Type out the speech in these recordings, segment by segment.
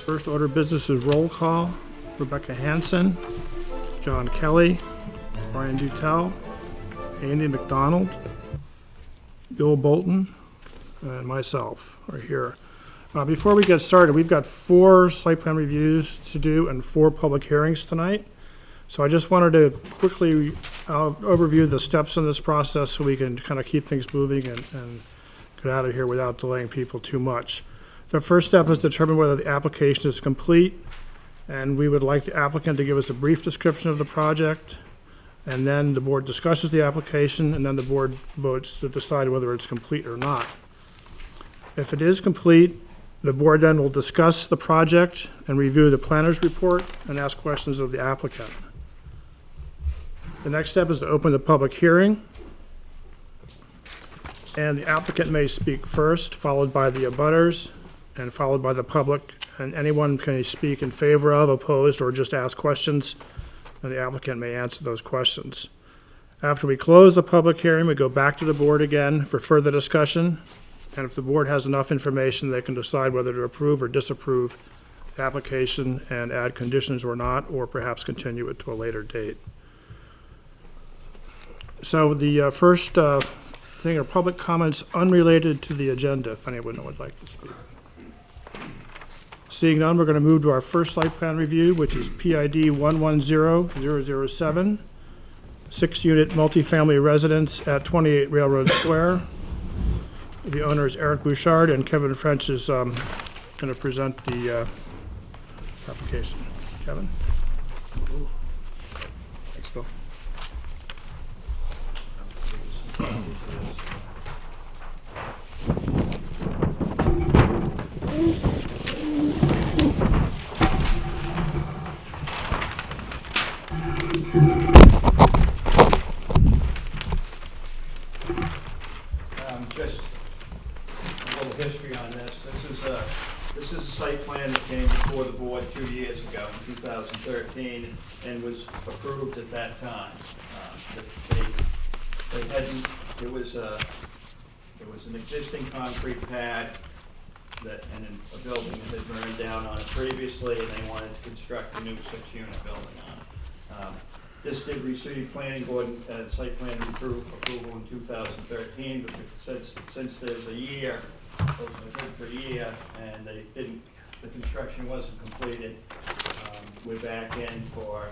First order of business is roll call. Rebecca Hansen, John Kelly, Brian Dutel, Andy McDonald, Bill Bolton, and myself are here. Before we get started, we've got 4 site plan reviews to do and 4 public hearings tonight. So I just wanted to quickly overview the steps in this process so we can kind of keep things moving and get out of here without delaying people too much. The first step is to determine whether the application is complete, and we would like the applicant to give us a brief description of the project, and then the board discusses the application, and then the board votes to decide whether it's complete or not. If it is complete, the board then will discuss the project and review the planner's report and ask questions of the applicant. The next step is to open the public hearing, and the applicant may speak first, followed by the abutters, and followed by the public, and anyone can speak in favor of, opposed, or just ask questions, and the applicant may answer those questions. After we close the public hearing, we go back to the board again for further discussion, and if the board has enough information, they can decide whether to approve or disapprove the application and add conditions or not, or perhaps continue it to a later date. So the first thing are public comments unrelated to the agenda, if anyone would like to speak. Seeing none, we're going to move to our first site plan review, which is PID 110007, 6-unit multifamily residence at 28 Railroad Square. The owner is Eric Bouchard, and Kevin French is going to present the application. Kevin? Thanks, Bill. Just a little history on this. This is a site plan that came before the board 2 years ago, in 2013, and was approved at that time. There was an existing concrete pad and a building that had burned down on it previously, and they wanted to construct a new 6-unit building on it. This did receive planning board site plan approval in 2013, but since there's a year, it was good for a year, and the construction wasn't completed, we're back in for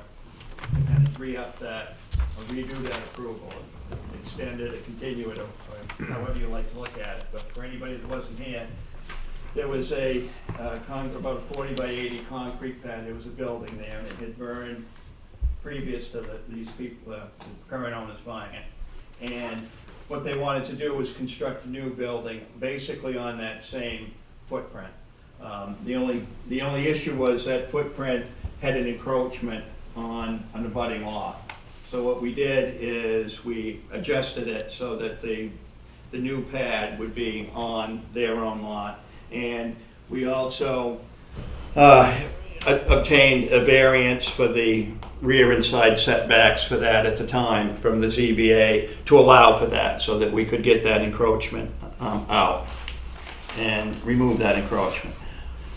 kind of re-up that, or redo that approval, extend it, or continue it, or however you like to look at it. But for anybody that wasn't here, there was about a 40 by 80 concrete pad. There was a building there, and it had burned previous to these people, the current owners buying it. And what they wanted to do was construct a new building, basically on that same footprint. The only issue was that footprint had an encroachment on an abutting lot. So what we did is we adjusted it so that the new pad would be on their own lot. And we also obtained a variance for the rear and side setbacks for that at the time from the ZBA to allow for that, so that we could get that encroachment out and remove that encroachment.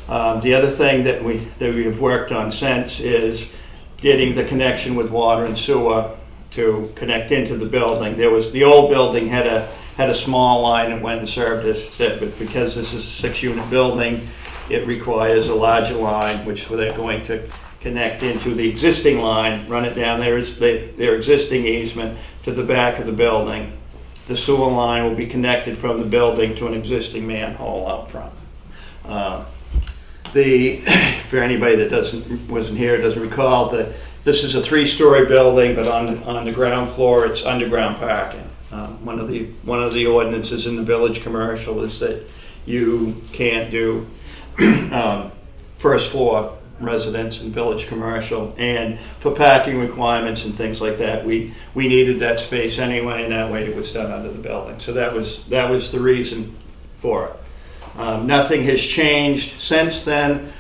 The other thing that we have worked on since is getting the connection with water and sewer to connect into the building. The old building had a small line that went and served as it, but because this is a 6-unit building, it requires a larger line, which they're going to connect into the existing line, run it down their existing easement to the back of the building. The sewer line will be connected from the building to an existing manhole out front. For anybody that wasn't here, doesn't recall, this is a 3-story building, but on the ground floor it's underground parking. One of the ordinances in the village commercial is that you can't do first floor residence and village commercial, and for parking requirements and things like that, we needed that space anyway, and that way it was done under the building. So that was the reason for it. Nothing has changed since then,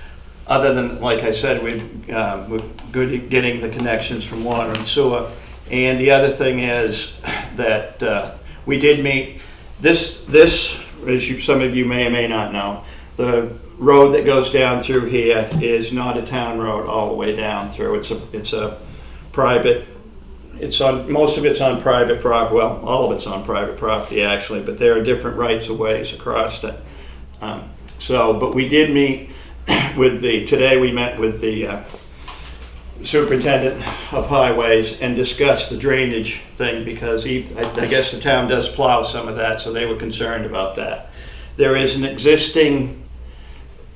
other than, like I said, we're good at getting the connections from water and sewer. And the other thing is that we did meet this, as some of you may or may not know, the road that goes down through here is not a town road all the way down through. It's a private, most of it's on private property, well, all of it's on private property actually, but there are different rights of ways across it. But we did meet today we met with the superintendent of highways and discussed the drainage thing because I guess the town does plow some of that, so they were concerned about that. There is an existing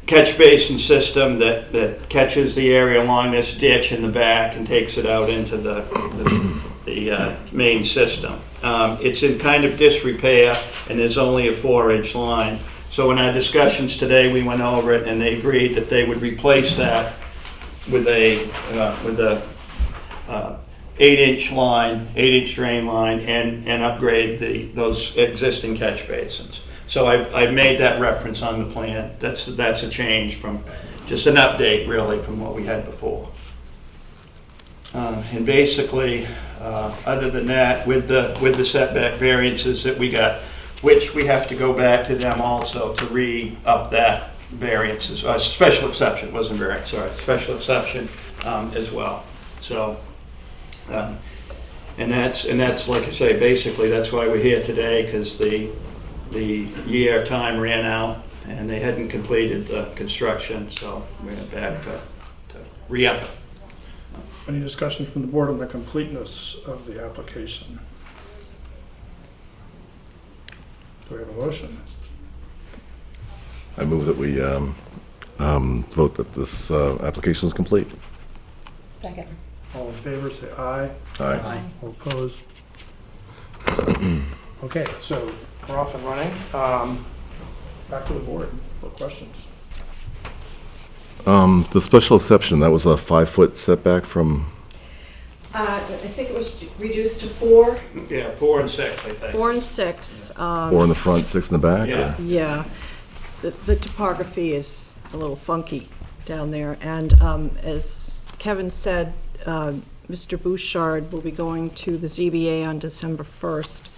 catch basin system that catches the area along this ditch in the back and takes it out into the main system. It's in kind of disrepair and there's only a 4-inch line. So in our discussions today, we went over it and they agreed that they would replace that with a 8-inch line, 8-inch drain line, and upgrade those existing catch basins. So I've made that reference on the plan. That's a change from just an update, really, from what we had before. And basically, other than that, with the setback variances that we got, which we have to go back to them also to re-up that variances, special exception, wasn't variance, sorry, special exception as well. So, and that's like I say, basically that's why we're here today, because the year time ran out and they hadn't completed the construction, so we're back to re-up it. Any discussion from the board on the completeness of the application? Do we have a motion? I move that we vote that this application is complete. Second. All in favor, say aye. Aye. All opposed? Okay, so we're off and running. Back to the board for questions. The special exception, that was a 5-foot setback from, I think it was reduced to 4. Yeah, 4 and 6, I think. 4 and 6. 4 in the front, 6 in the back? Yeah. Yeah. The topography is a little funky down there. And as Kevin said, Mr. Bouchard will be going to the ZBA on December 1st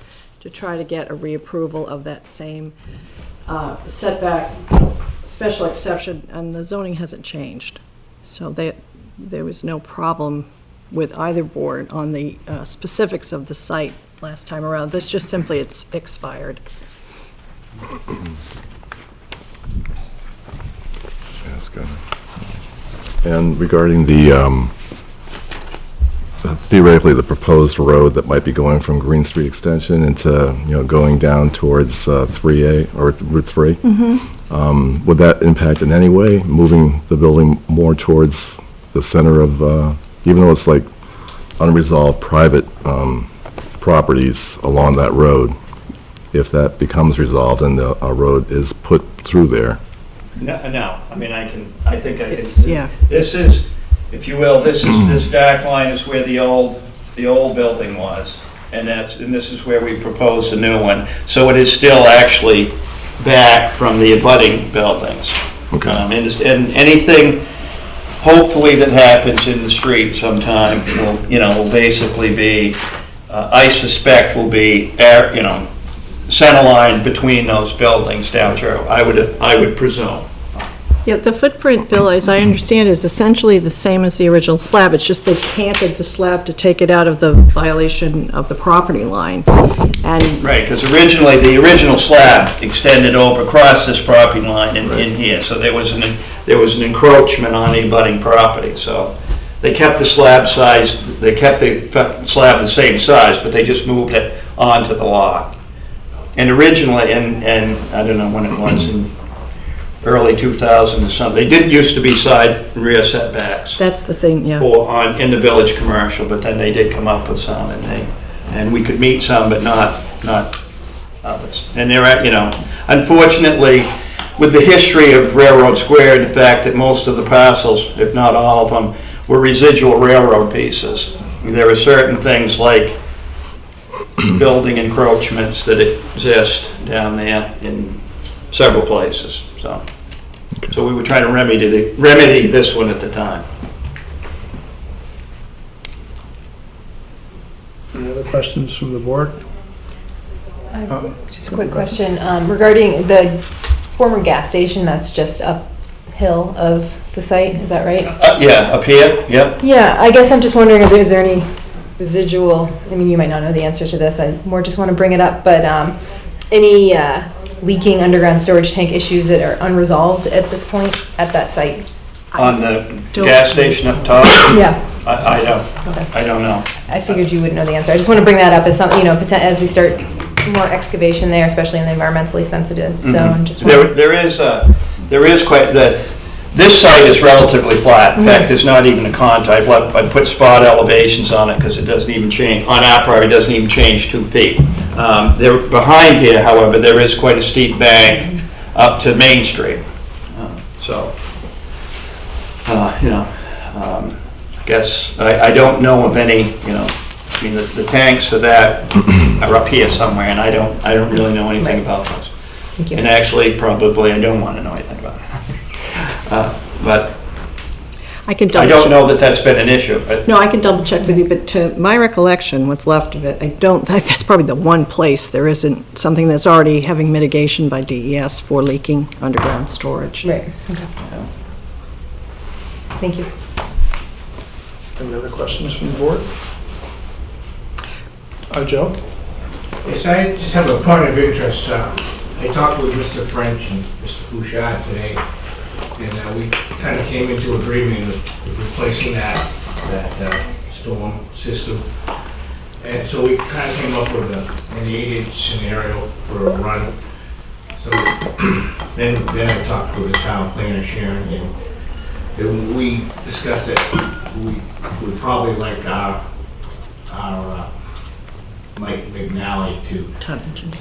to try to get a reapproval of that same setback special exception, and the zoning hasn't changed. So there was no problem with either board on the specifics of the site last time around. This just simply, it's expired. Yes, good. And regarding the, theoretically, the proposed road that might be going from Green Street Extension into, going down towards 3A or Route 3, would that impact in any way, moving the building more towards the center of, even though it's like unresolved private properties along that road, if that becomes resolved and a road is put through there? No, I mean, I think I can. Yeah. This is, if you will, this dark line is where the old building was, and this is where we proposed a new one. So it is still actually back from the abutting buildings. Okay. And anything, hopefully, that happens in the street sometime will basically be, I suspect, will be center line between those buildings down through. I would presume. Yeah, the footprint, Bill, as I understand, is essentially the same as the original slab. It's just they canted the slab to take it out of the violation of the property line. And Right, because originally, the original slab extended over across this property line in here, so there was an encroachment on the abutting property, so they kept the slab size, they kept the slab the same size, but they just moved it onto the lot. And originally, and I don't know when it was, in early 2000 or something, they didn't used to be side and rear setbacks that's the thing, yeah. in the village commercial, but then they did come up with some, and we could meet some, but not others. And they're unfortunately, with the history of Railroad Square and the fact that most of the parcels, if not all of them, were residual railroad pieces, there are certain things like building encroachments that exist down there in several places. So we were trying to remedy this one at the time. Any other questions from the board? Just a quick question regarding the former gas station that's just uphill of the site, is that right? Yeah, up here, yep. Yeah, I guess I'm just wondering if is there any residual, I mean, you might not know the answer to this, I more just want to bring it up, but any leaking underground storage tank issues that are unresolved at this point at that site? On the gas station up top? Yeah. I Okay. don't know. I figured you would know the answer. I just want to bring that up as something, as we start more excavation there, especially in the environmentally sensitive zone. Just There is quite, this site is relatively flat. In fact, there's not even a contour. I put spot elevations on it because it doesn't even change, on our property, it doesn't even change 2 feet. There, behind here, however, there is quite a steep bank up to Main Street. I guess, I don't know of any, I mean, the tanks for that are up here somewhere, and I don't really know anything about those. Thank you. And actually, probably, I don't want to know anything about it. But I can I double don't check. know that that's been an issue, but No, I can double check with you, but to my recollection, what's left of it, I don't, that's probably the one place there isn't something that's already having mitigation by DES for leaking underground storage. Right, okay. Thank you. Any other questions from the board? Joe? Yes, I just have a point of interest. I talked with Mr. French and Mr. Bouchard today, and we kind of came into agreement with replacing that storm system. And so we kind of came up with an 8-inch scenario for a run. So then I talked with the town planner, Sharon, and then we discussed that we would probably like our Mike McNally to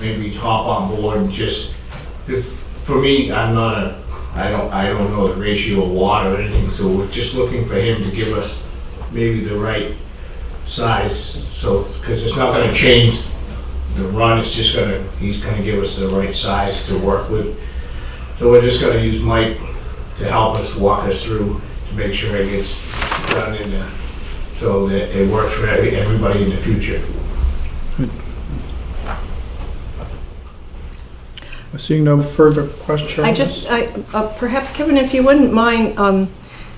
maybe hop on board and just, because for me, I don't know the ratio of water or anything, so we're just looking for him to give us maybe the right size, so, because it's not gonna change the run, it's just he's gonna give us the right size to work with. So we're just gonna use Mike to help us, walk us through, to make sure it gets done so that it works for everybody in the future. Seeing no further questions? Perhaps, Kevin, if you wouldn't mind,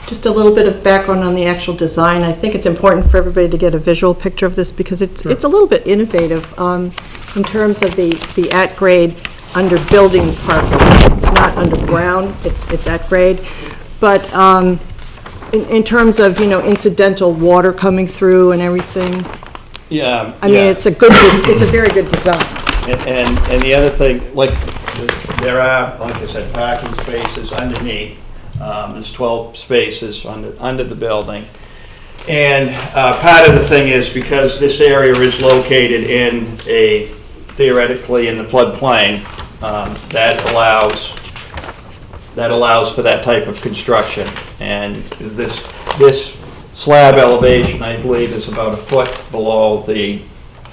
just a little bit of background on the actual design. I think it's important for everybody to get a visual picture of this because it's a little bit innovative in terms of the at-grade under building parking. It's not underground, it's at grade. But in terms of, incidental water coming through and everything, yeah. I mean, it's a very good design. And the other thing, like, there are, like I said, parking spaces underneath. There's 12 spaces under the building. And part of the thing is because this area is located theoretically in the floodplain, that allows for that type of construction. And this slab elevation, I believe, is about a foot below the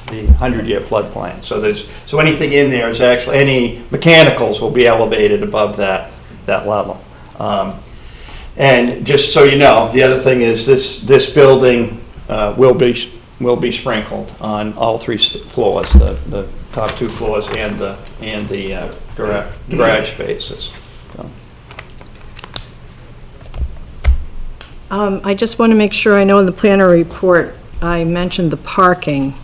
100-year floodplain. So anything in there is actually, any mechanicals will be elevated above that level. And just so you know, the other thing is this building will be sprinkled on all 3 floors, the top 2 floors and the garage spaces. So. I just want to make sure, I know in the planner report, I mentioned the parking.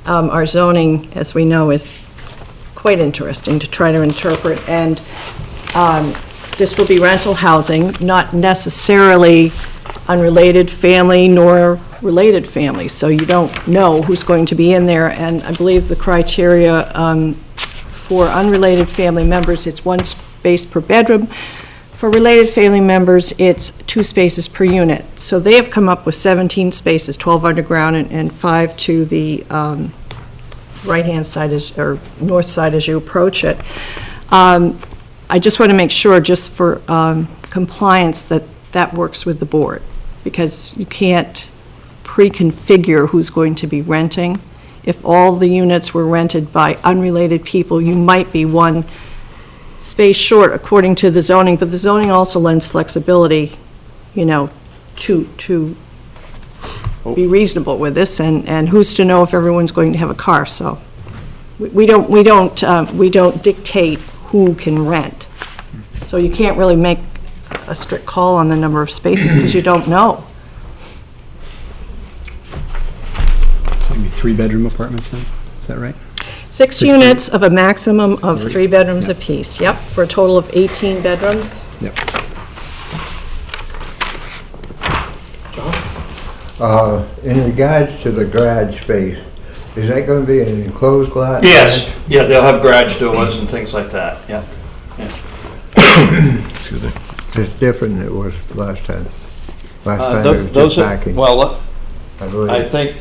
Our zoning, as we know, is quite interesting to try to interpret, and this will be rental housing, not necessarily unrelated family nor related families, so you don't know who's going to be in there, and I believe the criteria for unrelated family members, it's 1 space per bedroom. For related family members, it's 2 spaces per unit. So they have come up with 17 spaces, 12 underground and 5 to the right-hand side, or north side as you approach it. I just want to make sure, just for compliance, that works with the board, because you can't pre-configure who's going to be renting. If all the units were rented by unrelated people, you might be 1 space short according to the zoning, but the zoning also lends flexibility, to be reasonable with this, and who's to know if everyone's going to have a car, so we don't dictate who can rent. So you can't really make a strict call on the number of spaces because you don't know. Maybe 3-bedroom apartments then, is that right? 6 units of a maximum of 3 bedrooms apiece, yep, for a total of 18 bedrooms. Yep. In regards to the garage space, is that gonna be an enclosed garage? Yes, yeah, they'll have garage doors and things like that, yeah. Excuse me. It's different than it was last time. Last time it was Those just are, parking, well, I believe. I think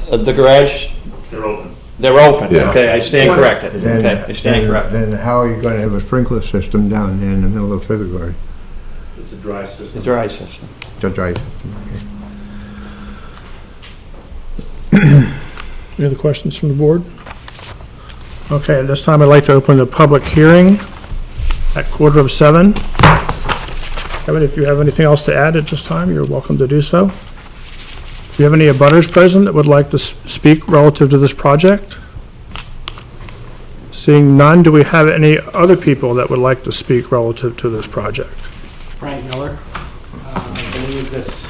the garage, They're open. they're open, Yeah. okay, I stand corrected, Then- okay, I stand corrected. Then how are you gonna have a sprinkler system down there in the middle of February? It's a dry The system. dry system. That's right. Any other questions from the board? Okay, at this time, I'd like to open the public hearing at 6:45. Kevin, if you have anything else to add at this time, you're welcome to do so. Do you have any abutters present that would like to speak relative to this project? Seeing none, do we have any other people that would like to speak relative to this project? Frank Miller. I believe this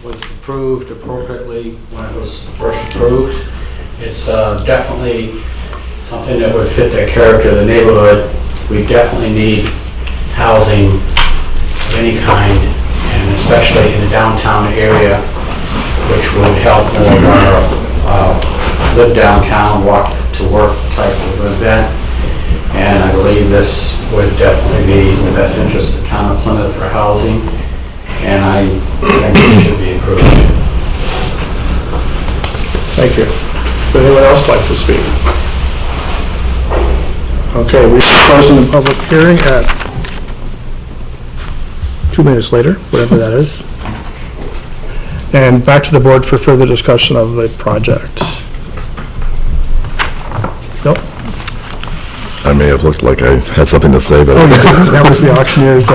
was approved appropriately when it was first approved. It's definitely something that would fit the character of the neighborhood. We definitely need housing of any kind, and especially in the downtown area, which would help more of our live downtown, walk to work type of event. And I believe this would definitely be in the best interest of the town of Plymouth for housing, and I think it should be approved. Thank you. Would anyone else like to speak? Okay, we are closing the public hearing at 2 minutes later, whatever that is. And back to the board for further discussion of the project. Nope. I may have looked like I had something to say, but. Oh, yeah, that was the auctioneer's,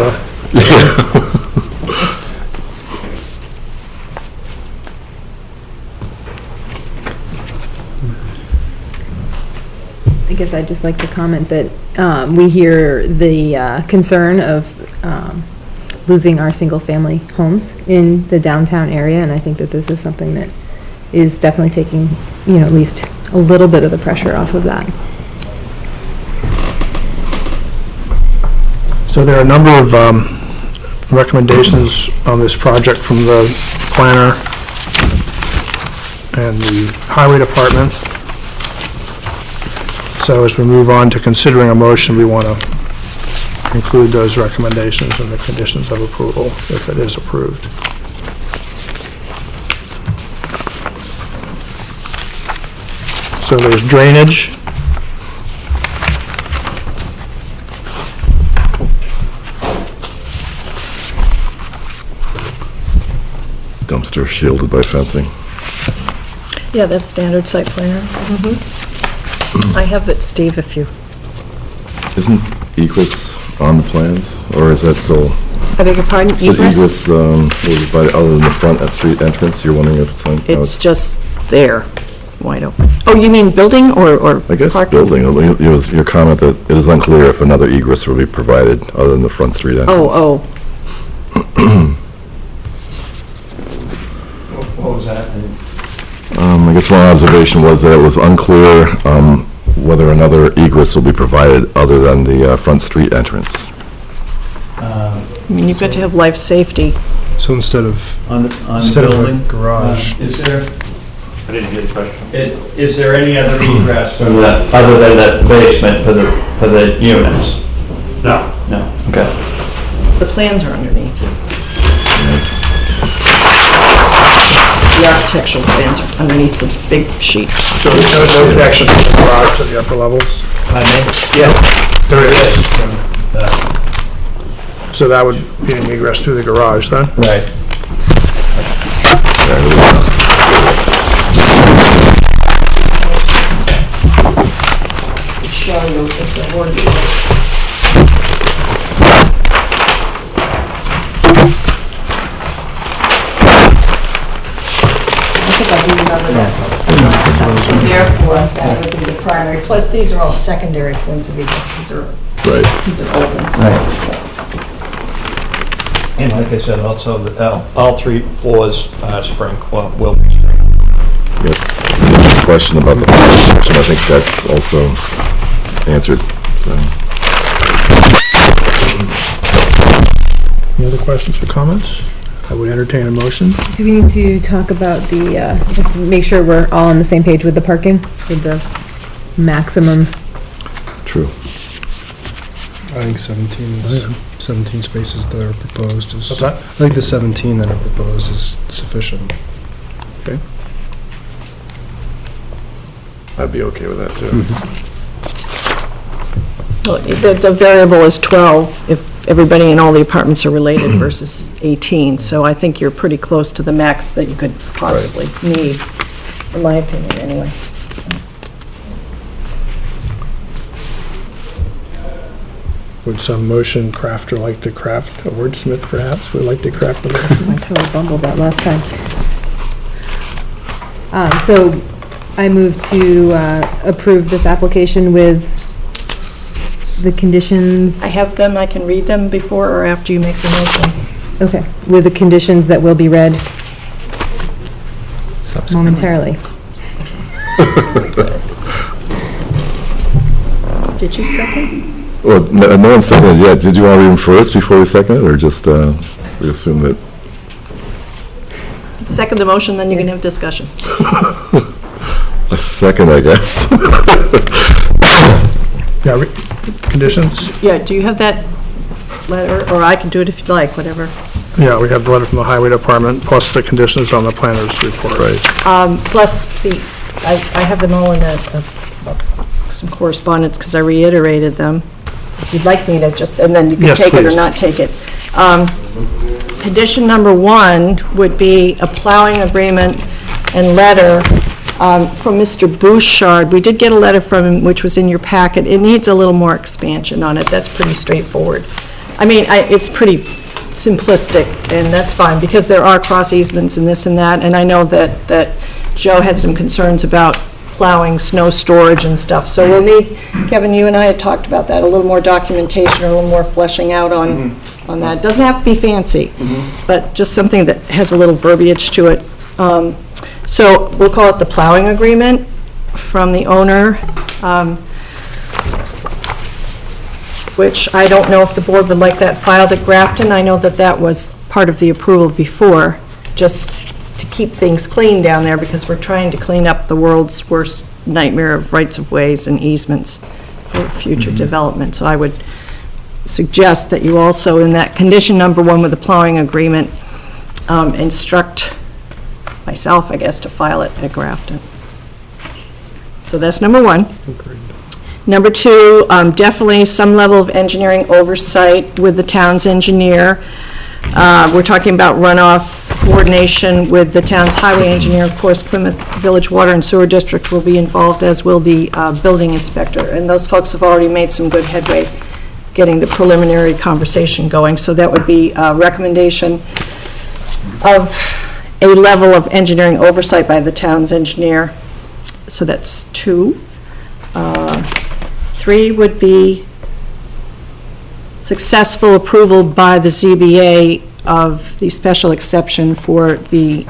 I guess I'd just like to comment that we hear the concern of losing our single-family homes in the downtown area, and I think that this is something that is definitely taking, at least a little bit of the pressure off of that. So there are a number of recommendations on this project from the planner and the highway department. So as we move on to considering a motion, we want to include those recommendations in the conditions of approval if it is approved. So there's drainage. Dumpster shielded by fencing. Yeah, that's standard site plan. I have it, Steve, if you, Isn't egress on the plans, or is that still? I beg your pardon, Is it egress? was by, other than the front street entrance, you're wondering if it's on? It's just there, wide open. Oh, you mean building or I guess parking? building, it was your comment that it is unclear if another egress will be provided other than the front street entrance. Oh, What was that? I guess one observation was that it was unclear whether another egress will be provided other than the front street entrance. I mean, you've got to have life safety. So instead of, On the instead of building? a garage, Is there, I didn't hear the question. is there any other egress from that, other than that basement for the units? No. No, okay. The plans are underneath. The architectural plans are underneath the big sheets. So there's no connection from the garage to the upper levels? Yeah, There it is. So that would be an egress through the garage then? right. Show you if there were. I think I do remember that. Therefore, that would be the primary, plus these are all secondary points of egress, these are Right. These are old ones. Right. And like I said, also, all 3 floors are will be sprinkled. Yep. The question about the fire protection, I think that's also answered. So. Any other questions or comments? I would entertain a motion. Do we need to talk about the, just make sure we're all on the same page with the parking, with the maximum? True. I think 17 is, 17 spaces that are proposed is. What's that? I think the 17 that are proposed is sufficient. I'd be okay with that, too. Well, the variable is 12 if everybody in all the apartments are related versus 18. So I think you're pretty close to the max that you could possibly need, in my opinion, anyway. Would some motion crafter like to craft, a wordsmith perhaps, would like to craft a motion? I totally bumbled that last time. So I move to approve this application with the conditions, I have them, I can read them before or after you make the motion. okay, with the conditions that will be read Subsequent. momentarily. Did you second? Well, no one seconded yet. Did you want to read them first before we second it, or just we assume that? Second the motion, then you can have discussion. A second, I guess. Yeah, conditions? Yeah, do you have that letter, or I can do it if you'd like, whatever. Yeah, we have the letter from the highway department, plus the conditions on the planner's report. Right. Plus I have them all in some correspondence, because I reiterated them. If you'd like me to just, and then you can Yes, take it or please. not take it. Condition number 1 would be a plowing agreement and letter from Mr. Bouchard. We did get a letter from him, which was in your packet. It needs a little more expansion on it. That's pretty straightforward. I mean, it's pretty simplistic, and that's fine, because there are cross easements and this and that, and I know that Joe had some concerns about plowing, snow storage and stuff. So we'll need, Kevin, you and I had talked about that, a little more documentation, or a little more fleshing out on that. It doesn't have to be fancy, but just something that has a little verbiage to it. So we'll call it the plowing agreement from the owner, which I don't know if the board would like that filed at Grafton. I know that was part of the approval before, just to keep things clean down there, because we're trying to clean up the world's worst nightmare of rights-of-ways and easements for future development. So I would suggest that you also, in that condition number 1 with the plowing agreement, instruct myself, I guess, to file it at Grafton. So that's number 1. Number 2, definitely some level of engineering oversight with the town's engineer. We're talking about runoff coordination with the town's highway engineer. Of course, Plymouth Village Water and Sewer District will be involved, as will the building inspector. And those folks have already made some good headway getting the preliminary conversation going. So that would be a recommendation of a level of engineering oversight by the town's engineer. So that's 2. 3 would be successful approval by the ZBA of the special exception for the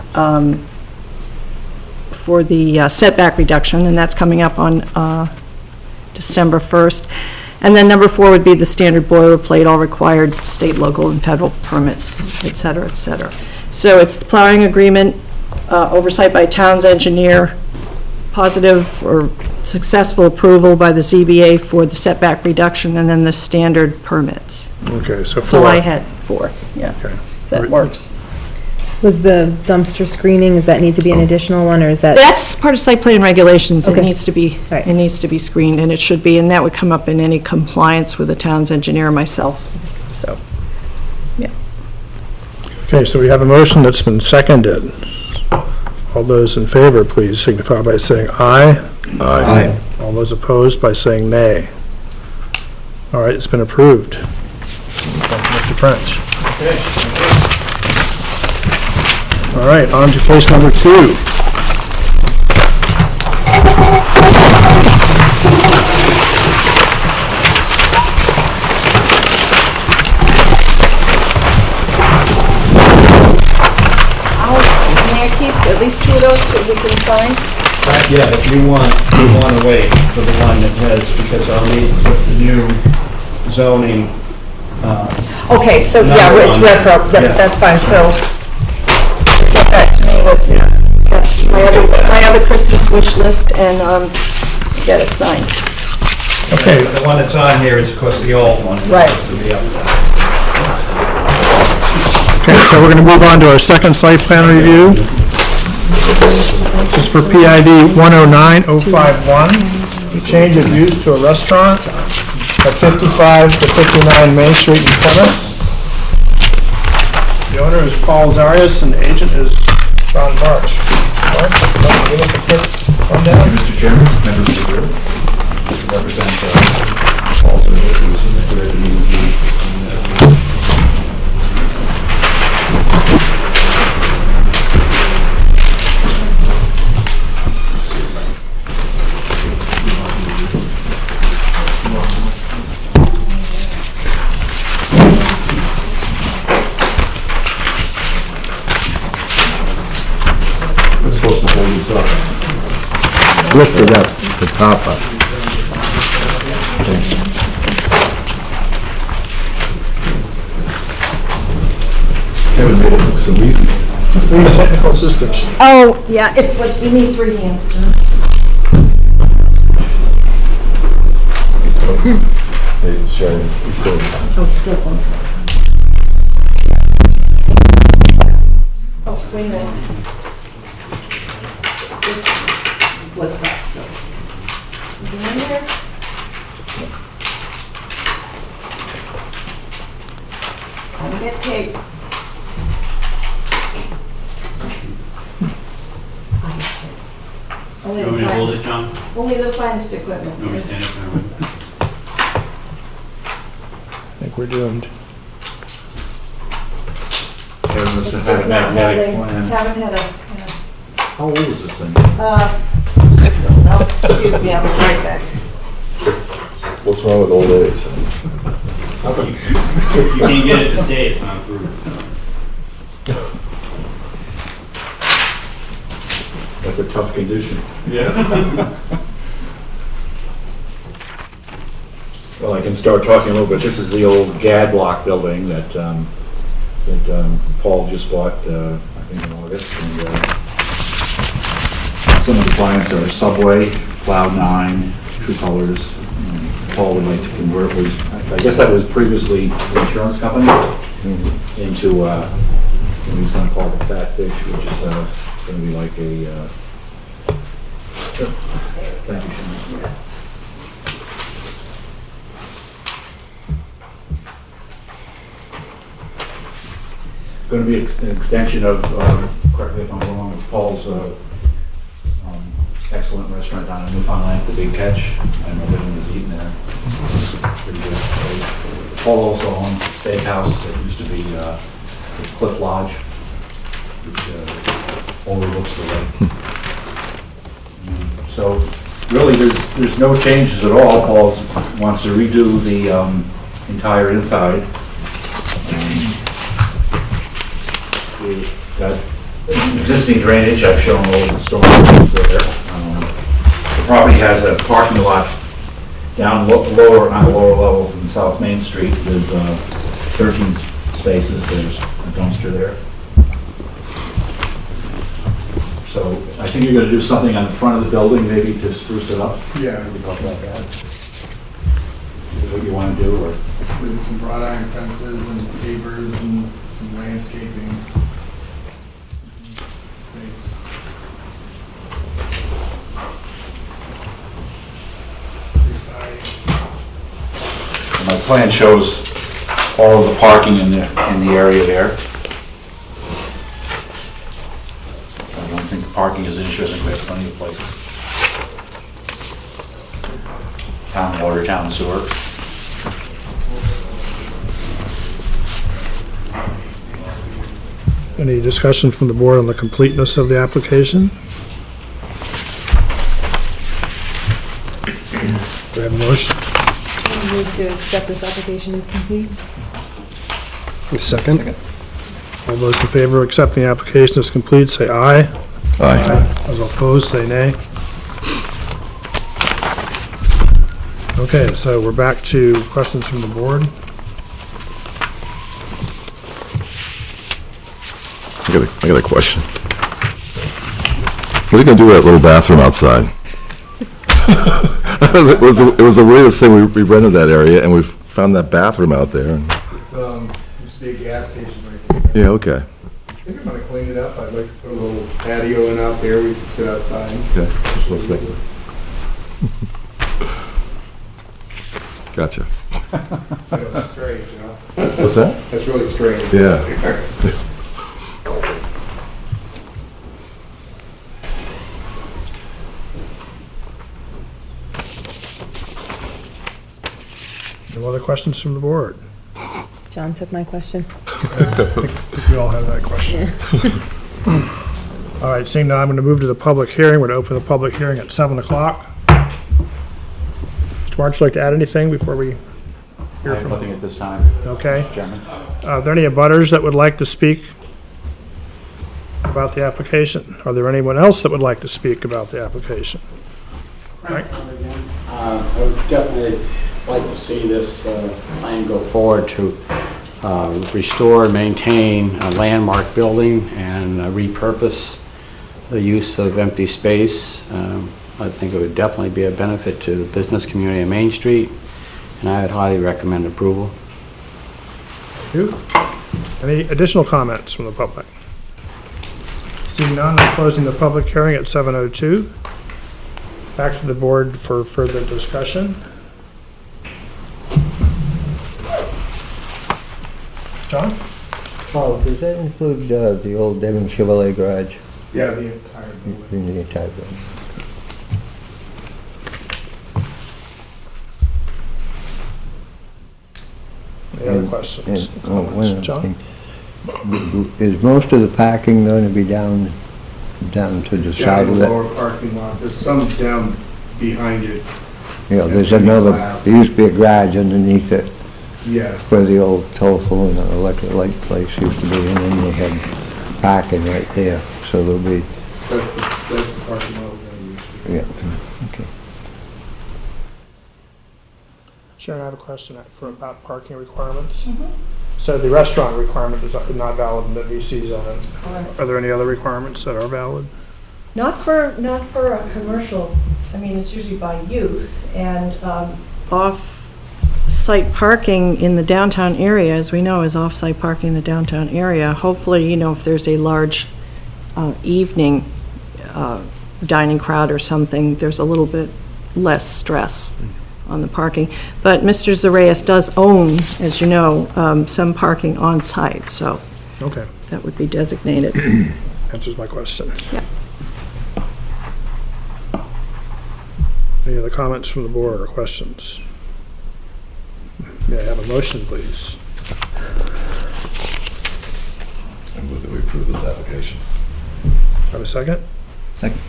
setback reduction, and that's coming up on December 1st. And then number 4 would be the standard boilerplate, all required state, local, and federal permits, et cetera, et cetera. So it's the plowing agreement, oversight by town's engineer, positive or successful approval by the ZBA for the setback reduction, and then the standard permits. Okay, so That's all 4. I had for, yeah, Okay. if that works. Was the dumpster screening, does that need to be an additional one, or is that? That's part of site plan regulations. It Okay. needs to be, Right. it needs to be screened, and it should be, and that would come up in any compliance with the town's engineer myself, so. Okay, so we have a motion that's been seconded. All those in favor, please signify by saying aye. Aye. All those opposed by saying nay. All right, it's been approved. Thank you, Mr. French. All right, on to case number 2. of those so we can sign? Yeah, if you want to wait for the one that has, because I'll need to put the new zoning, Okay, so, No, yeah, it's retro, yeah. that's fine, so get back to me with my other Christmas wish list and get it signed. Okay. the one that's on here is, of course, the old one. Right. To be up there. Okay, so we're going to move on to our second site plan review. This is for PID 109051, the change of use to a restaurant at 55 to 59 Main Street in Plymouth. The owner is Paul Zarias and the agent is John March. Mark, give us a quick rundown. Mr. Chairman, members of the board, represent Paul Zarias, who is here at the meeting. We're supposed to hold this up. Lift it up, the top up. Kevin made it look so easy. Three technical assistants. Oh, yeah, if, like, you need 3 hands, John. Hey, Sharon, you still... Oh, still on. Oh, wait a minute. This flips up, so. Is it in there? I'll get tape. Only You want me to hold it, John? Only the finest equipment. You want me to stand up there with it? I think we're doomed. Kevin must It's have had just a not magnetic holding. plan. Haven't had a, How old is this thing? oh, excuse me, I'll be right back. What's wrong with old age? You can't get it to stay, it's not approved. That's a tough condition. Yeah. Well, I can start talking a little bit. This is the old GAD block building that Paul just bought, I think in August. And some of the clients are Subway, Cloud9, True Colors. Paul would like to convert, I guess that was previously the insurance company, into what he's gonna call the Fat Fish, which is gonna be like a, thank you, Sharon. Going to be an extension of, correct me if I'm wrong, Paul's excellent restaurant down in Newfoundland, The Big Catch. I remember him was eating there. Pretty good place. Paul also owns a steakhouse that used to be the Cliff Lodge, which overlooks the lake. So really, there's no changes at all. Paul wants to redo the entire inside. We've got existing drainage, I've shown all the storm drains there. The property has a parking lot down lower, on a lower level from South Main Street. There's 13 spaces, there's a dumpster there. So I think you're gonna do something on the front of the building, maybe to spruce it up. Yeah, We talked about that. Is what you wanna do, or? with some wrought iron fences and pavers and some landscaping. My plan shows all of the parking in the area there. I don't think parking is an issue, I think we have plenty of places. Town water, town sewer. Any discussion from the board on the completeness of the application? Do I have a motion? Move to accept this application is complete. A second. All those in favor of accepting the application as complete, say aye. Aye. Those opposed, say nay. Okay, so we're back to questions from the board. I got a question. What are you gonna do with that little bathroom outside? It was a weirdest thing, we rented that area, and we found that bathroom out there. and- Used to be a gas station right there. Yeah, okay. I think I'm gonna clean it up. I'd like to put a little patio in out there. We can sit outside. Okay, that's what I was thinking. Gotcha. I know, it's strange, you know? What's that? That's really strange. Yeah. No other questions from the board? John took my question. We all have that question. All right, seeing now, I'm going to move to the public hearing. We're going to open the public hearing at 7 o'clock. Mr. March, like to add anything before we hear from? Nothing at this time, Okay. Mr. Chairman. Are there any abutters that would like to speak about the application? Are there anyone else that would like to speak about the application? Right. I would definitely like to see this plan go forward to restore and maintain a landmark building and repurpose the use of empty space. I think it would definitely be a benefit to the business community on Main Street, and I would highly recommend approval. You? Any additional comments from the public? Seeing none, I'm closing the public hearing at 7:02. Back to the board for further discussion. John? Paul, does that include the old Devon Chevrolet garage Yeah, the entire building. in the entire building? Any other questions? And, one other John? thing. Is most of the parking going to be down to the Down side the of it? lower parking lot. There's some down behind it. Yeah, there's and another, glass. there used to be a garage underneath it Yeah. where the old telephone and electric light place used to be, and then they had parking right there, so there'll be, That's the parking lot we're gonna use. yeah, okay. Sharon, I have a question about parking requirements. So the restaurant requirement is not valid in the VC zone. Are there any other requirements that are valid? Not for a commercial, I mean, it's usually by use, and off-site parking in the downtown area, as we know, is off-site parking in the downtown area. Hopefully, if there's a large evening dining crowd or something, there's a little bit less stress on the parking. But Mr. Zareas does own, as you know, some parking on-site, so Okay, that would be designated. answers my question. Yeah. Any other comments from the board or questions? May I have a motion, please? I move that we approve this application. Have a second? Second.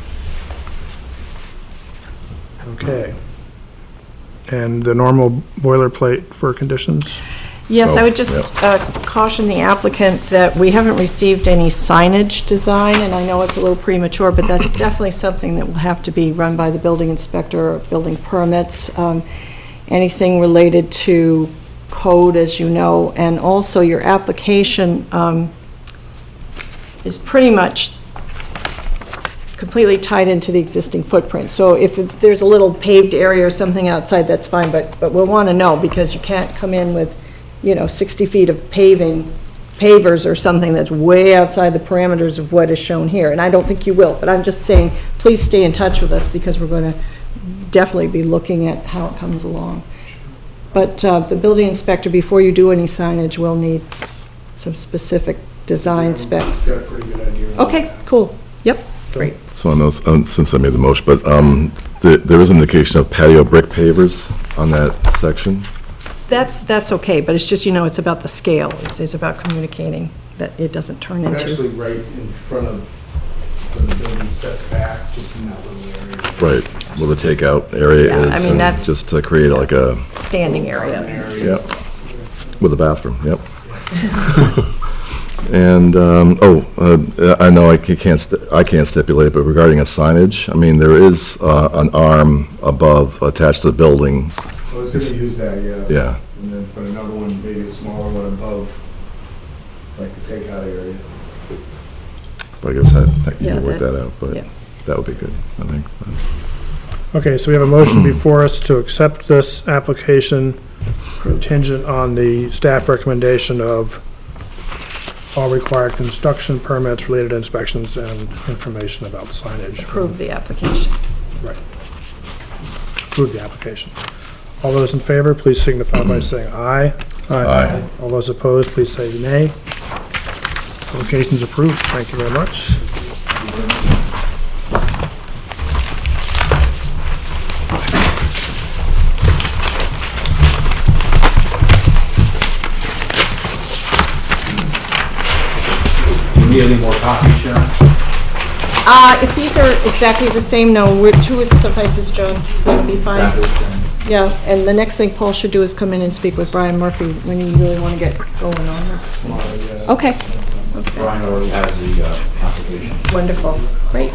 Okay. And the normal boilerplate for conditions? Yes, I Oh, would just caution the applicant that we haven't received any signage design, and I know it's a little premature, but that's definitely something that will have to be run by the building inspector or building permits. Anything related to code, as you know, and also your application is pretty much completely tied into the existing footprint. So if there's a little paved area or something outside, that's fine, but we'll want to know, because you can't come in with 60 feet of pavers or something that's way outside the parameters of what is shown here. And I don't think you will, but I'm just saying, please stay in touch with us, because we're going to definitely be looking at how it comes along. But the building inspector, before you do any signage, will need some specific design specs. Got a pretty good idea. Okay, cool. Yep, great. So on those, since I made the motion, but there is an indication of patio brick pavers on that section. That's okay, but it's just, it's about the scale. It's about communicating that it doesn't turn It's into. actually right in front of when the building sets back, just in that little area. Right, where the takeout area Yeah, is. I mean, and that's- just to create like a, Standing area. yep, with a bathroom, yep. And, I know I can't stipulate, but regarding a signage, I mean, there is an arm above attached to the building. I was gonna use that, yeah. Yeah, And then put another one, maybe a smaller one above, like the takeout area. I guess that you Yeah, can work that- that out, but yeah. that would be good, I think. Okay, so we have a motion before us to accept this application contingent on the staff recommendation of all required construction permits, related inspections, and information about signage. Approve the application. Right. Approve the application. All those in favor, please signify by saying aye. Aye. All those opposed, please say nay. Application's approved. Thank you very much. Do you need any more copies, Sharon? If these are exactly the same, no, two suffices, John. That'll be fine. Yeah, and the next thing Paul should do is come in and speak with Brian Murphy when you really want to get going on this. Okay. Brian already has the application. Wonderful. Great.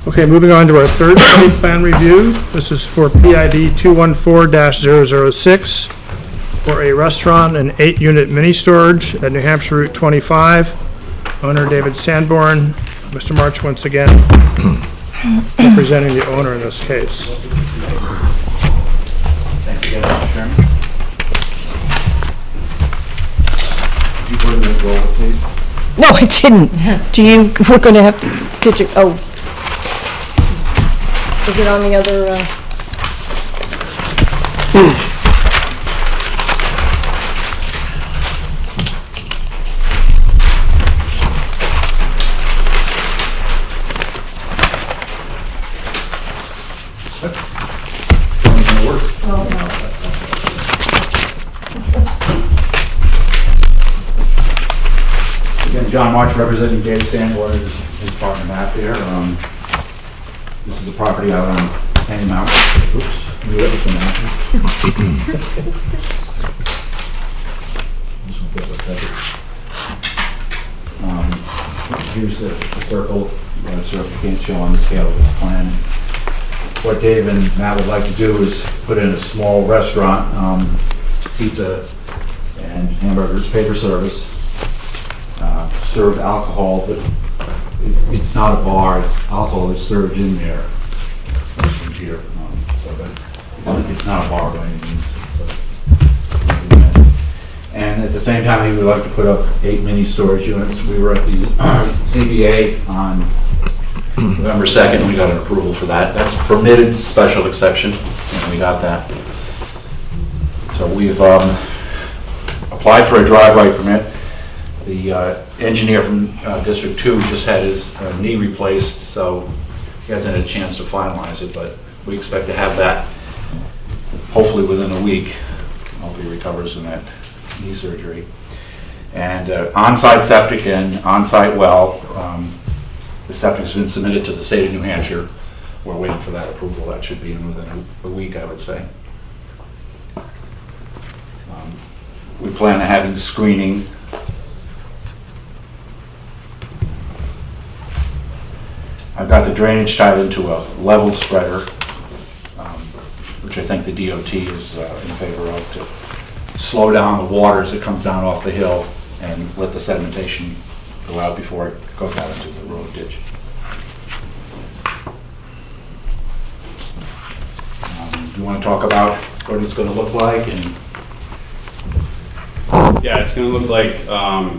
Okay, moving on to our third site plan review. This is for PID 214-006 for a restaurant and 8-unit mini storage at New Hampshire Route 25. Owner David Sanborn. Mr. March, once again, representing the owner in this case. Thanks again, Mr. Chairman. Did you put in the roll, please? No, I didn't. Do you, we're going to have to, did you, oh. Is it on the other, Again, John March representing David Sanborn, his partner Matt there. This is a property out on Canyon Mountain. Oops, knew it was gonna happen. Here's the circle, so if you can't show on the scale of this plan. What Dave and Matt would like to do is put in a small restaurant, pizza and hamburgers, paper service, serve alcohol, but it's not a bar, alcohol is served in there. Here, so that it's not a bar by any means. And at the same time, he would like to put up 8 mini storage units. We were at the ZBA on November 2nd, we got an approval for that. That's a permitted special exception, and we got that. So we've applied for a drive-right permit. The engineer from District 2 just had his knee replaced, so he hasn't had a chance to finalize it, but we expect to have that hopefully within a week. I hope he recovers from that knee surgery. And on-site septic and on-site well. The septic's been submitted to the state of New Hampshire. We're waiting for that approval. That should be in within a week, I would say. We plan on having screening. I've got the drainage tied into a level spreader, which I think the DOT is in favor of, to slow down the water as it comes down off the hill and let the sedimentation go out before it goes out into the road ditch. Do you want to talk about what it's going to look like? And yeah, it's going to look like a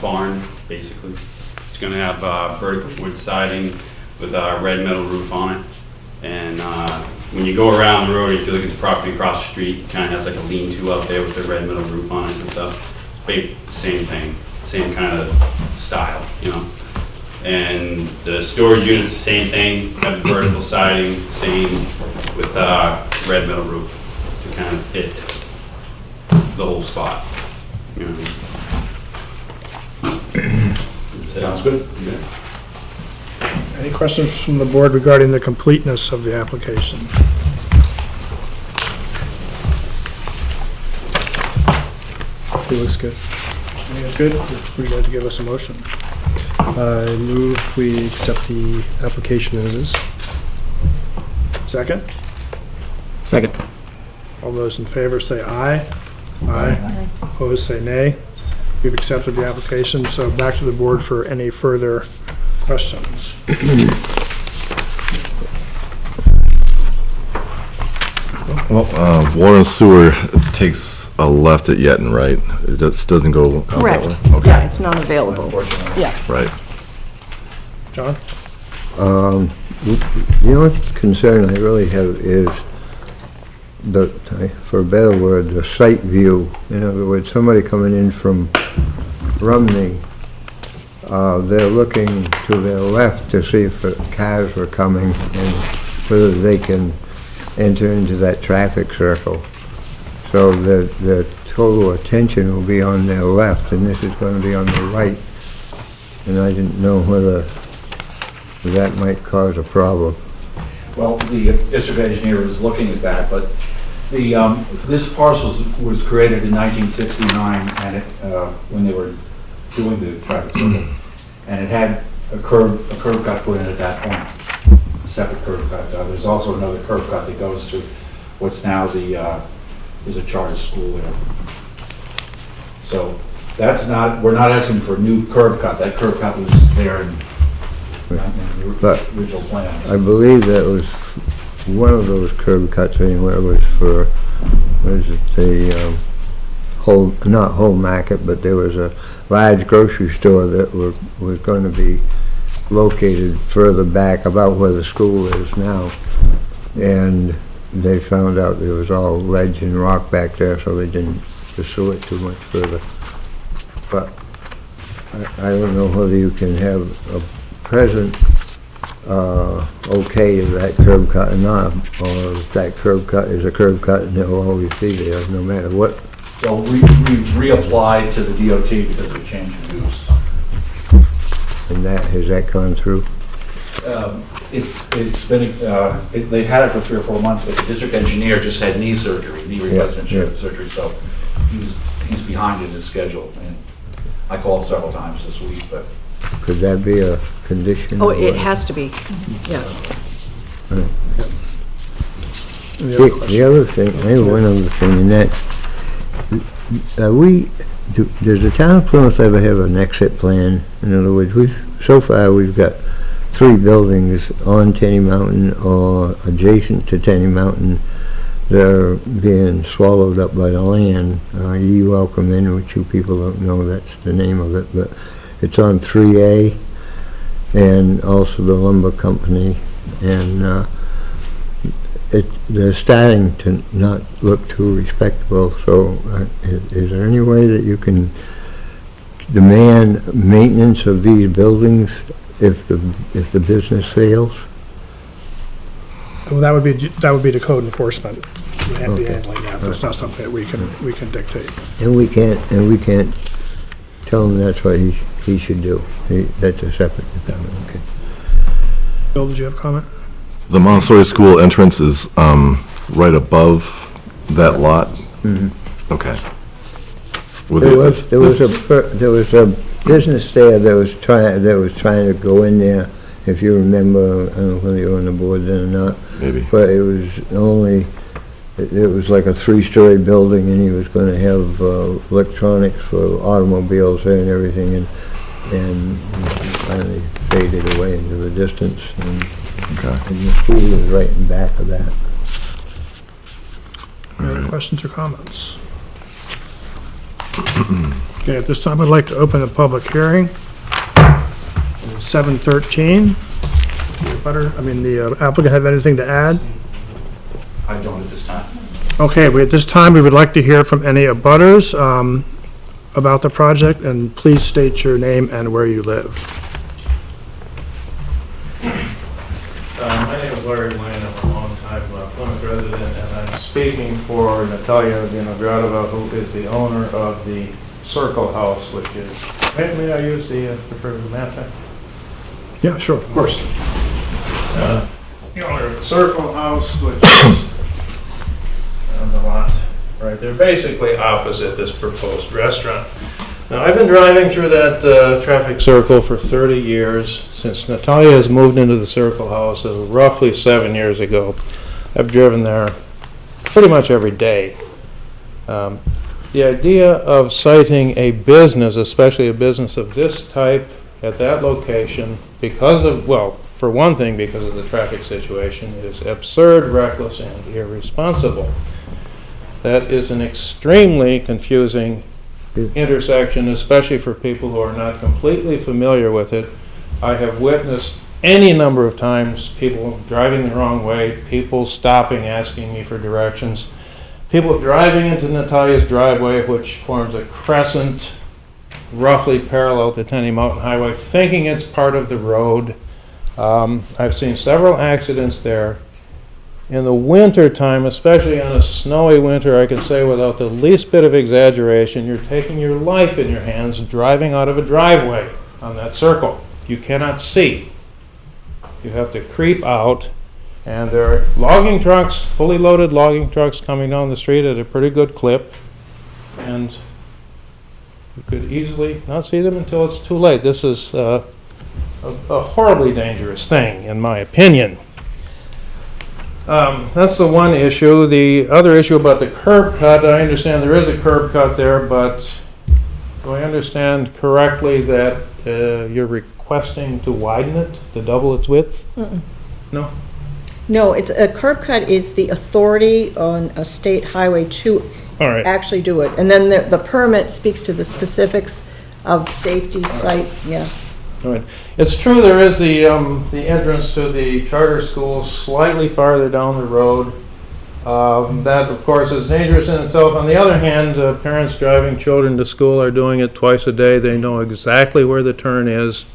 barn, basically. It's going to have vertical wood siding with a red metal roof on it. And when you go around the road, if you look at the property across the street, it kind of has like a lean-to out there with the red metal roof on it and stuff. It's the same thing, same kind of style, you know. And the storage unit's the same thing, have the vertical siding, same with red metal roof to kind of fit the whole spot. You know what I mean? sounds good. Any questions from the board regarding the completeness of the application? It looks good. Everything's good? Would you like to give us a motion? I move we accept the application as is. Second? Second. All those in favor say aye. Aye. Opposed, say nay. We've accepted the application, so back to the board for any further questions. Well, water and sewer takes a left at Yetton, right? It doesn't go out that Correct. way? Okay, Yeah, it's not available. Unfortunately. Yeah. right. John? The only concern I really have is for a better word, the sight view. In other words, somebody coming in from Rumney, they're looking to their left to see if the cars are coming and whether they can enter into that traffic circle. So the total attention will be on their left, and this is going to be on the right. And I didn't know whether that might cause a problem. Well, the district engineer is looking at that, but this parcel was created in 1969, and it, when they were doing the traffic circle, and it had a curb cut put in at that point, a separate curb cut. There's also another curb cut that goes to what's now is a charter school there. So that's not, we're not asking for a new curb cut. That curb cut was there in the original plans. I believe that was one of those curb cuts anywhere was for, was it the not whole market, but there was a large grocery store that was going to be located further back about where the school is now. And they found out there was all ledge and rock back there, so they didn't pursue it too much further. But I don't know whether you can have a present okay to that curb cut or not, or if that curb cut is a curb cut and it will always be there no matter what. Well, we reapplied to the DOT because of a change in use. And has that gone through? It's been, they've had it for 3 or 4 months, but the district engineer just had knee surgery, knee replacement surgery, so he's behind in his schedule. And I called several times this week, but. Could that be a condition? Oh, it has to be, yeah. The other thing, I have one other thing, and that, does the town of Plymouth ever have an exit plan? In other words, so far we've got 3 buildings on Tenny Mountain or adjacent to Tenny Mountain. They're being swallowed up by the land. Ye Welcome Inn, which you people don't know, that's the name of it, but it's on 3A, and also the lumber company, and they're starting to not look too respectable. So is there any way that you can demand maintenance of these buildings if the business fails? Well, that would be the code enforcement. We'd have to be handling that, but it's not something that we can dictate. And we can't tell him that's what he should do. That's a separate department. Okay. Bill, did you have a comment? The Montessori school entrance is right above that lot? Mm-hmm. Okay. There was a business there that was trying to go in there, if you remember. I don't know whether you were on the board then or not. Maybe. But it was like a 3-story building, and he was going to have electronics for automobiles there and everything, and finally faded away into the distance. And the school is right in back of that. Any other questions or comments? Okay, at this time, I'd like to open the public hearing. 7:13. The applicant have anything to add? I don't at this time. Okay, at this time, we would like to hear from any abutters about the project, and please state your name and where you live. My name is Larry Lane. I'm a long-time Plymouth resident, and I'm speaking for Natalia Vinogradova, who is the owner of the Circle House, which is, may I use the map there? Yeah, sure, of course. The owner of the Circle House, which is on the lot right there, basically opposite this proposed restaurant. Now, I've been driving through that traffic circle for 30 years, since Natalia has moved into the Circle House roughly 7 years ago. I've driven there pretty much every day. The idea of citing a business, especially a business of this type at that location, because of, well, for one thing, because of the traffic situation, is absurd, reckless, and irresponsible. That is an extremely confusing intersection, especially for people who are not completely familiar with it. I have witnessed any number of times people driving the wrong way, people stopping, asking me for directions, people driving into Natalia's driveway, which forms a crescent roughly parallel to Tenny Mountain Highway, thinking it's part of the road. I've seen several accidents there. In the winter time, especially on a snowy winter, I can say without the least bit of exaggeration, you're taking your life in your hands driving out of a driveway on that circle. You cannot see. You have to creep out, and there are logging trucks, fully loaded logging trucks coming down the street at a pretty good clip, and you could easily not see them until it's too late. This is a horribly dangerous thing, in my opinion. That's the one issue. The other issue about the curb cut, I understand there is a curb cut there, but do I understand correctly that you're requesting to widen it, to double its width? No? No, it's, a curb cut is the authority on a state highway to All right. actually do it. And then the permit speaks to the specifics of safety, site, yeah. All right. It's true there is the entrance to the charter school slightly farther down the road. That, of course, is dangerous in itself. On the other hand, parents driving children to school are doing it twice a day. They know exactly where the turn is.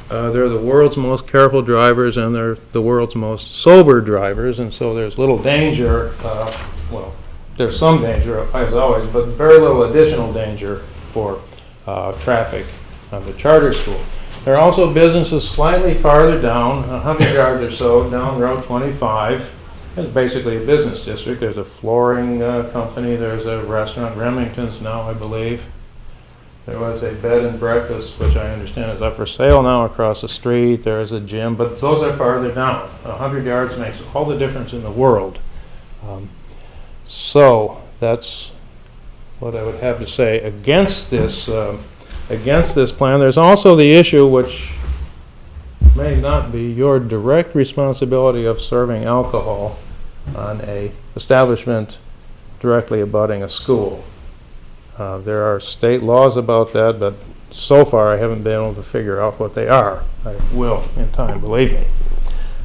They're the world's most careful drivers, and they're the world's most sober drivers, and so there's little danger. Well, there's some danger, as always, but very little additional danger for traffic on the charter school. There are also businesses slightly farther down, 100 yards or so, down Route 25. It's basically a business district. There's a flooring company, there's a restaurant, Remington's now, I believe. There was a bed and breakfast, which I understand is up for sale now across the street. There's a gym, but those are farther down. 100 yards makes all the difference in the world. So that's what I would have to say against this plan. There's also the issue, which may not be your direct responsibility, of serving alcohol on a establishment directly abutting a school. There are state laws about that, but so far I haven't been able to figure out what they are. I will in time, believe me.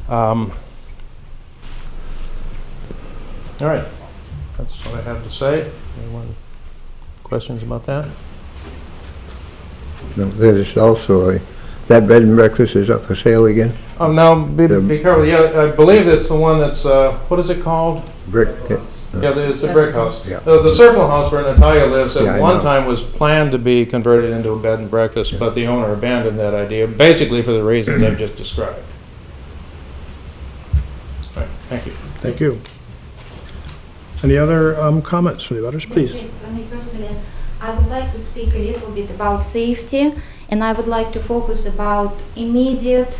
All right, that's what I have to say. Anyone questions about that? No, there's also that bed and breakfast is up for sale again? Now, be careful. Yeah, I believe it's the one that's, what is it called? Brick. Yeah, it's a brick house. Yeah. The Circle House where Natalia lives Yeah, I at one know. time was planned to be converted into a bed and breakfast, but the owner abandoned that idea, basically for the reasons I've just described. All right, thank you. Thank you. Any other comments from the others, please? Yes, for me personally, I would like to speak a little bit about safety, and I would like to focus about immediate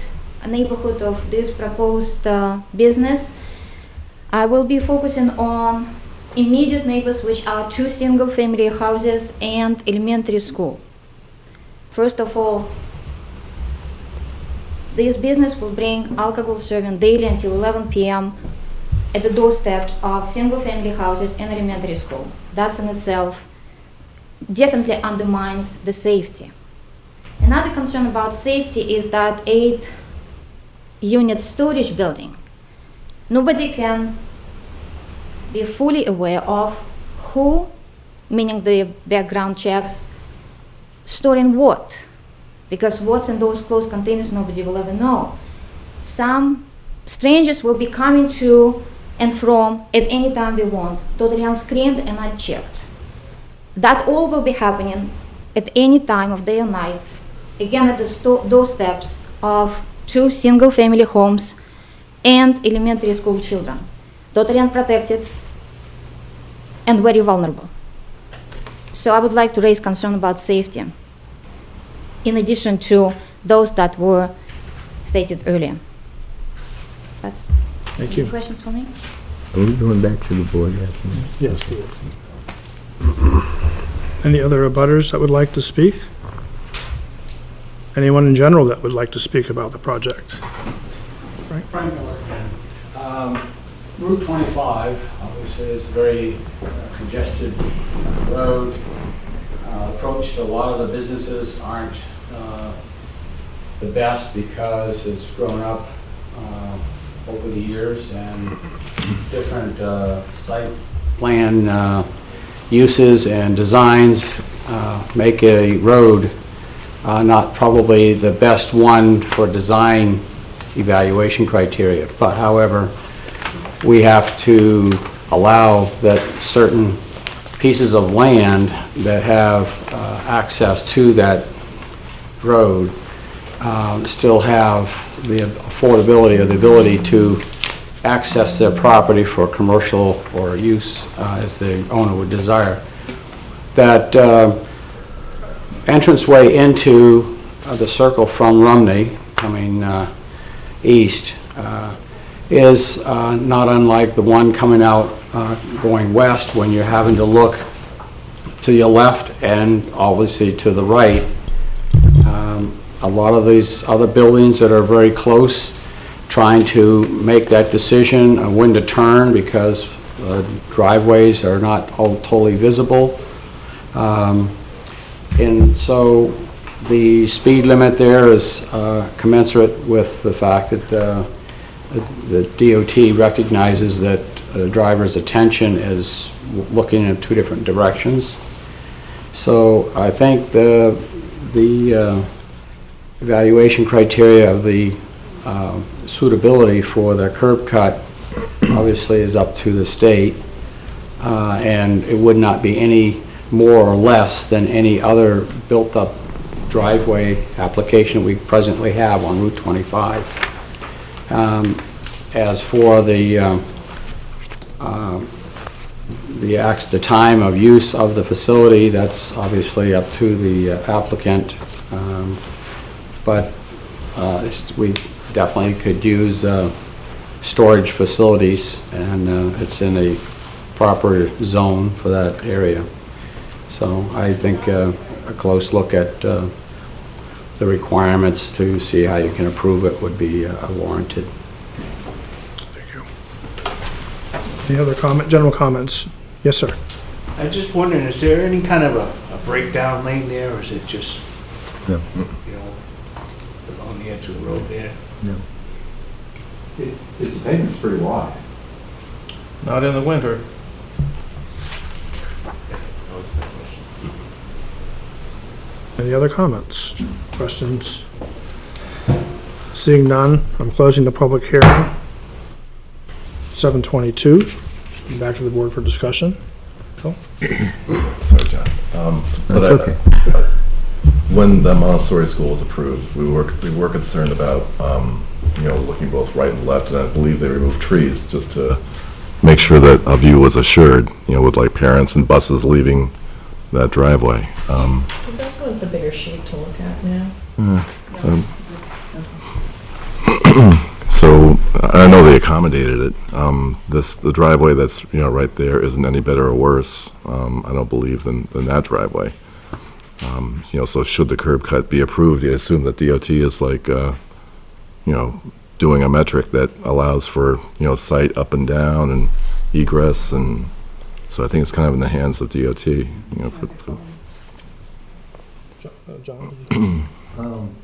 neighborhood of this proposed business. I will be focusing on immediate neighbors, which are 2 single-family houses and elementary school. First of all, this business will bring alcohol serving daily until 11 p.m. at the doorsteps of single-family houses and elementary school. That's in itself definitely undermines the safety. Another concern about safety is that 8-unit storage building. Nobody can be fully aware of who, meaning the background checks, storing what. Because what's in those closed containers, nobody will ever know. Some strangers will be coming to and from at any time they want, totally unscreened and unchecked. That all will be happening at any time of day or night, again at the doorsteps of 2 single-family homes and elementary school children, totally unprotected and very vulnerable. So I would like to raise concern about safety, in addition to those that were stated earlier. That's Thank you. any questions for me? Are we going back to the board after that? Yes, we will. Any other abutters that would like to speak? Anyone in general that would like to speak about the project? Frank Miller again. Route 25, obviously, is a very congested road. Approach to a lot of the businesses aren't the best because it's grown up over the years, and different site plan uses and designs make a road not probably the best one for design evaluation criteria. But however, we have to allow that certain pieces of land that have access to that road still have the affordability or the ability to access their property for commercial or use as the owner would desire. That entranceway into the circle from Rumney, coming east, is not unlike the one coming out going west when you're having to look to your left and obviously to the right. A lot of these other buildings that are very close, trying to make that decision of when to turn because driveways are not all totally visible. And so the speed limit there is commensurate with the fact that the DOT recognizes that the driver's attention is looking in two different directions. So I think the evaluation criteria of the suitability for the curb cut obviously is up to the state, and it would not be any more or less than any other built-up driveway application we presently have on Route 25. As for the time of use of the facility, that's obviously up to the applicant, but we definitely could use storage facilities, and it's in a proper zone for that area. So I think a close look at the requirements to see how you can approve it would be warranted. Thank you. Any other general comments? Yes, sir. I was just wondering, is there any kind of a breakdown lane there, or is it just, No. you know, on the edge of the road there? No. Its pavement's pretty wide. Not in the winter. Any other comments, questions? Seeing none, I'm closing the public hearing. 7:22. Back to the board for discussion. Phil? Sorry, John. But okay. When the Montessori school was approved, we were concerned about, looking both right and left, and I believe they removed trees just to make sure that a view was assured, with like parents and buses leaving that driveway. That's one of the bigger shape to look at now. So I know they accommodated it. The driveway that's, right there isn't any better or worse, I don't believe, than that driveway. So should the curb cut be approved, you assume that DOT is like, doing a metric that allows for, sight up and down and egress, and so I think it's kind of in the hands of DOT, John?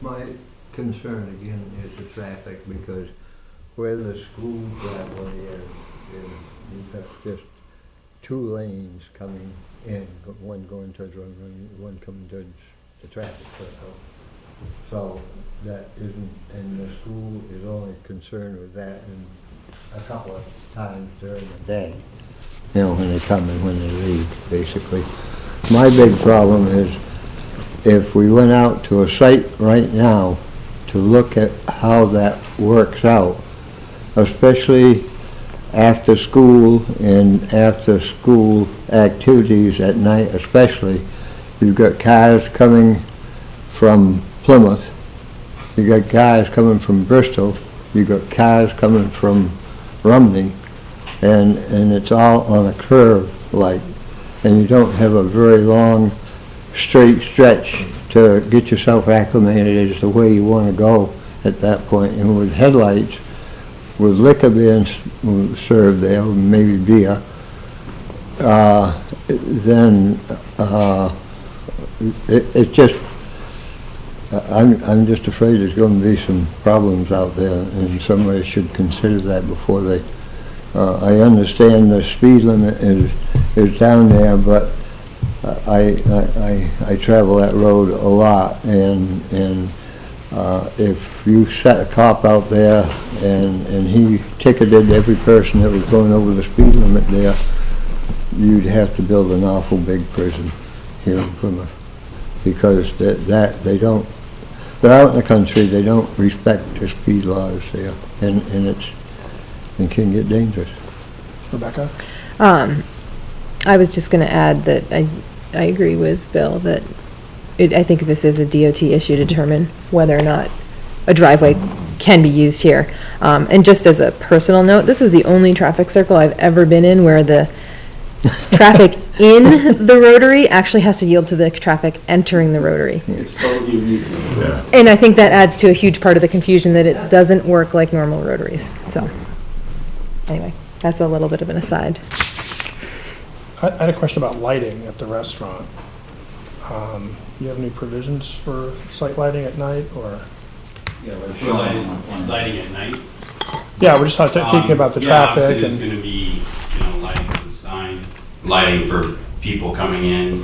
My concern again is the traffic, because where the school driveway is you've got just two lanes coming in, one going towards one coming towards the traffic circle. So that isn't, and the school is only concerned with that in a couple of times during the day. When they come and when they leave, basically. My big problem is if we went out to a site right now to look at how that works out, especially after school and after school activities at night especially. You've got cars coming from Plymouth, you got cars coming from Bristol, you got cars coming from Rumney, and it's all on a curve like, and you don't have a very long straight stretch to get yourself acclimated as the way you want to go at that point. And with headlights, with liquor being served there, maybe beer, then it's just, I'm just afraid there's going to be some problems out there, and somebody should consider that before they, I understand the speed limit is down there, but I travel that road a lot, and if you set a cop out there and he ticketed every person that was going over the speed limit there, you'd have to build an awful big prison here in Plymouth, because they don't, they're out in the country, they don't respect the speed laws there, and it can get dangerous. Rebecca? I was just going to add that I agree with Bill that I think this is a DOT issue to determine whether or not a driveway can be used here. And just as a personal note, this is the only traffic circle I've ever been in where the traffic in the rotary actually has to yield to the traffic entering the rotary. It's totally unique. Yeah. And I think that adds to a huge part of the confusion that it doesn't work like normal rotaries. So, anyway, that's a little bit of an aside. I had a question about lighting at the restaurant. You have any provisions for site lighting at night, or? Yeah, we're For lighting at night. Yeah, we're just thinking about the traffic Obviously, and. there's gonna be, lighting for the sign, lighting for people coming in.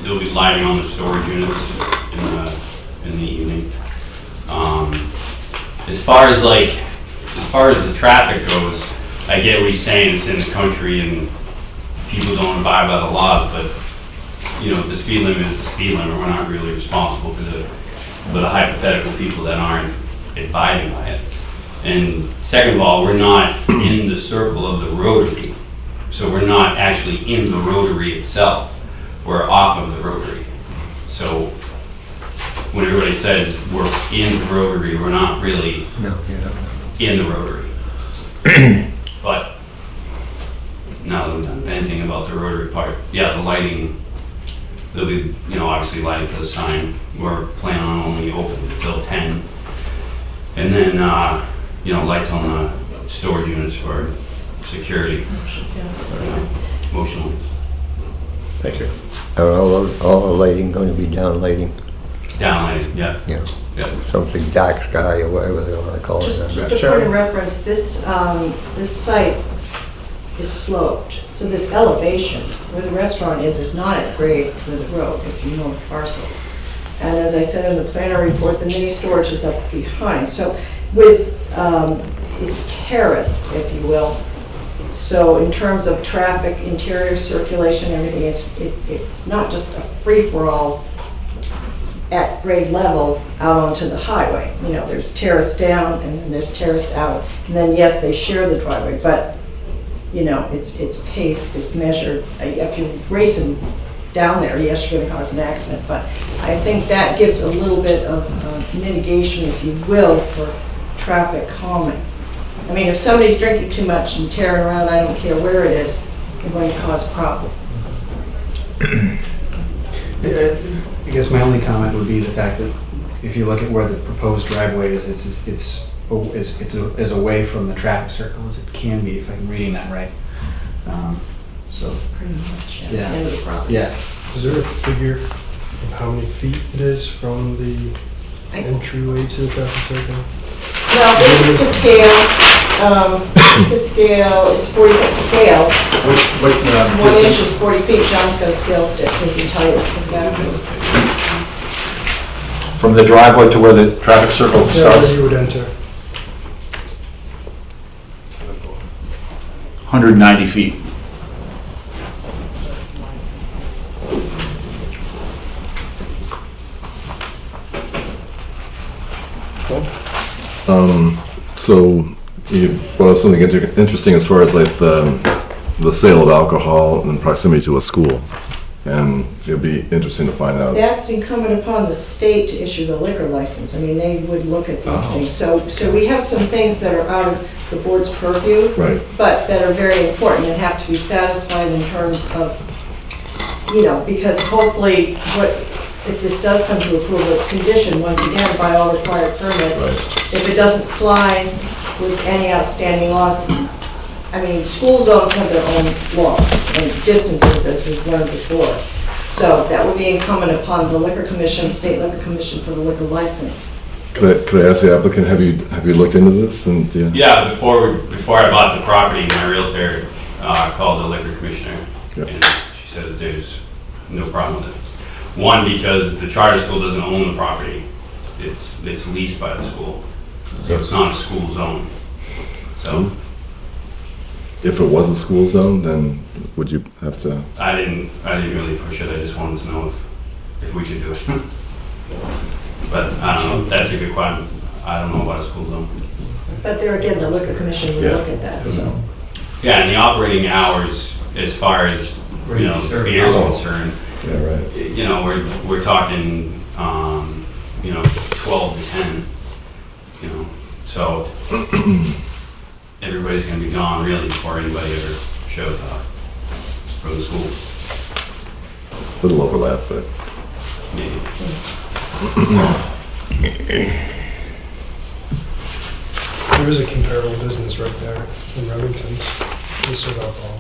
There'll be lighting on the storage units in the evening. As far as the traffic goes, I get what he's saying, it's in the country and people don't abide by the laws, but, the speed limit is the speed limit. We're not really responsible for the hypothetical people that aren't abiding by it. And second of all, we're not in the circle of the rotary, so we're not actually in the rotary itself. We're off of the rotary. So when everybody says we're in the rotary, we're not really in the rotary. But now that I'm done venting about the rotary part, yeah, the lighting, there'll be, obviously lighting for the sign. We're planning on only open until 10. And then, lights on the storage units for security. Motion lights. Thank you. Are all the lighting going to be down lighting? Down lighting, yeah. Yeah. Yep. Something dark sky or whatever they want to call it. Just a point of reference, this site is sloped, so this elevation where the restaurant is not at grade with the road, if you know the parcel. And as I said in the planner report, the mini storage is up behind. So with, it's terraced, if you will. So in terms of traffic, interior circulation, everything, it's not just a free-for-all at grade level out onto the highway. There's terrace down and then there's terrace out. And then yes, they share the driveway, but it's paced, it's measured. If you're racing down there, yes, you're gonna cause an accident, but I think that gives a little bit of mitigation, if you will, for traffic calming. I mean, if somebody's drinking too much and tearing around, I don't care where it is, they're going to cause a problem. I guess my only comment would be the fact that if you look at where the proposed driveway is, it's as away from the traffic circle as it can be, if I'm reading that right. So Pretty much, yeah. It's Yeah. the end of the property. yeah, Is there a figure of how many feet it is from the entryway to the traffic circle? Well, this is to scale. This is to scale. It's 40 foot scale. What 1 inch is distance? 40 feet. John's got a scale stick, so he can tell you exactly. From the driveway to where the traffic circle Yeah, starts? where you would enter. 190 feet. So You brought up something interesting as far as like the sale of alcohol in proximity to a school. And it'll be interesting to find out. That's incumbent upon the state to issue the liquor license. I mean, they would look at these things. So we have some things that are out of the board's purview. Right. But that are very important and have to be satisfied in terms of, you know, because hopefully if this does come to approval, it's conditioned once again by all required permits. Right. If it doesn't fly with any outstanding laws, I mean, school zones have their own laws and distances, as we've learned before. So that would be incumbent upon the Liquor Commission, State Liquor Commission for the liquor license. Could I ask the applicant, have you looked into this? And Yeah, before I bought the property, my realtor called the liquor commissioner, and she said that there's no problem with it. One, because the charter school doesn't own the property; it's leased by the school, so it's not a school zone. So. If it was a school zone, then would you have to? I didn't really push it. I just wanted to know if we could do it. But I don't know. That's a good question. I don't know about a school zone. But there again, the Liquor Commission will look at that, so. Yeah, and the operating hours, as far as beer is concerned, Yeah, right. you know, we're talking 12 to 10. You know, so. Everybody's going to be gone really before anybody ever shows up from the school. Little overlap, but. Maybe. There is a comparable business right there in Remington's. They serve alcohol.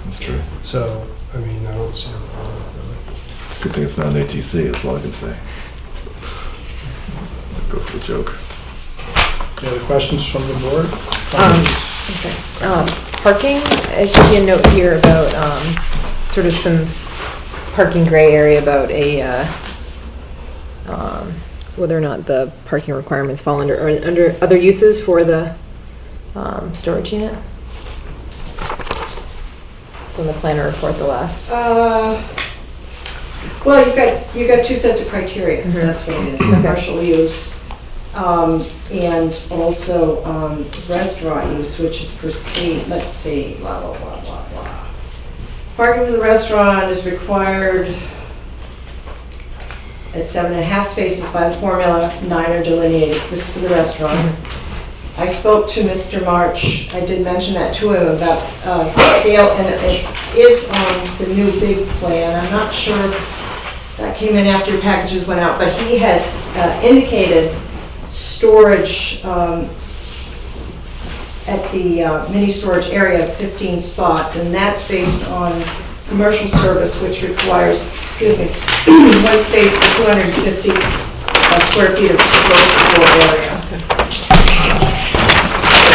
That's true. So, I mean, I don't see a problem really. It's a good thing it's not an ATC, that's all I can say. Go for the joke. Any other questions from the board? Parking, I see a note here about sort of some parking gray area about whether or not the parking requirements fall under other uses for the storage unit. From the planner report, the last. Well, you've got two sets of criteria. That's what it is. Commercial use. And also restaurant use, which is perceived, let's see, blah, blah, blah, blah, blah. Parking for the restaurant is required at 7.5 spaces by the formula, 9 are delineated. This is for the restaurant. I spoke to Mr. March, I did mention that to him about scale, and it is on the new big plan. I'm not sure, that came in after your packages went out, but he has indicated storage at the mini storage area of 15 spots, and that's based on commercial service, which requires, one space for 250 square feet of gross floor area.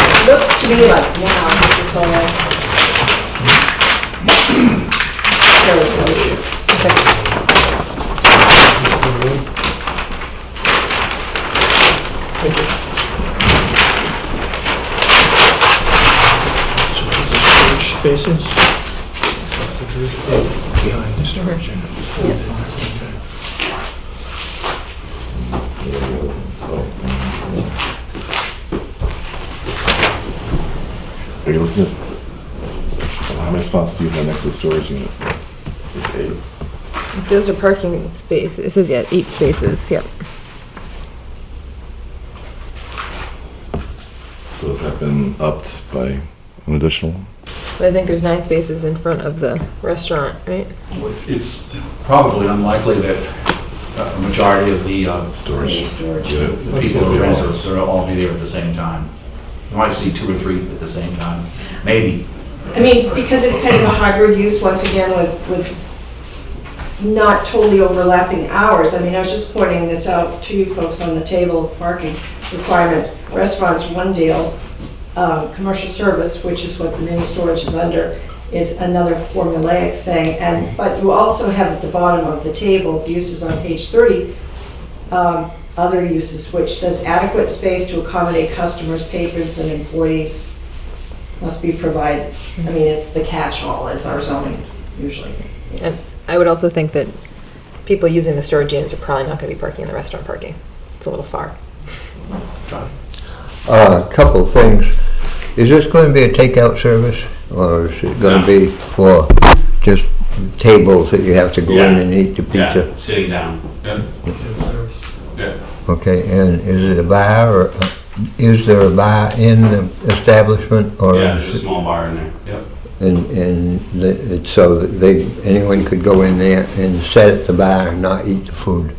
It looks to me like, wow, this is all right. There was no issue. Thank you. Storage spaces? Behind the storage unit. Are you looking at, how many spots do you have next to the storage unit? It's 8. Those are parking spaces. It says, 8 spaces, yep. So has that been upped by an additional? But I think there's 9 spaces in front of the restaurant, right? It's probably unlikely that a majority of the Storage. the people who rent it, they'll all be there at the same time. You might see 2 or 3 at the same time, maybe. I mean, because it's kind of a hybrid use, once again, with not totally overlapping hours. I mean, I was just pointing this out to you folks on the table of parking requirements. Restaurants, one deal. Commercial service, which is what the mini storage is under, is another formulaic thing. But you also have at the bottom of the table of uses on page 30, other uses, which says adequate space to accommodate customers, patrons, and employees must be provided. I mean, it's the catch-all as our zoning usually is. And I would also think that people using the storage units are probably not going to be parking in the restaurant parking. It's a little far. A couple things. Is this going to be a takeout service, or is it going No. to be for just tables that you have to go in Yeah. and eat the pizza? Yeah, sitting down. Yep. Yeah. Okay, and is it a bar, or is there a bar in the establishment, or Yeah, is there's a it? small bar in there. Yep. It's so that anyone could go in there and sit at the bar and not eat the food?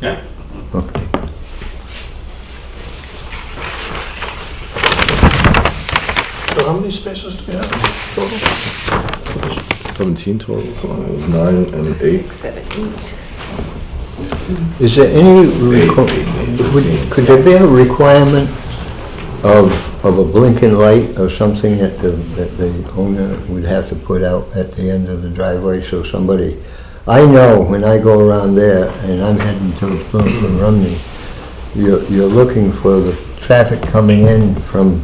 Yeah. Okay. So how many spaces do we have total? 17 total, so 9 and 8. 7, 8. Is there any, could there be a requirement of a blinking light or something that the owner would have to put out at the end of the driveway so somebody, I know when I go around there and I'm heading to Plymouth and Rumney, you're looking for the traffic coming in from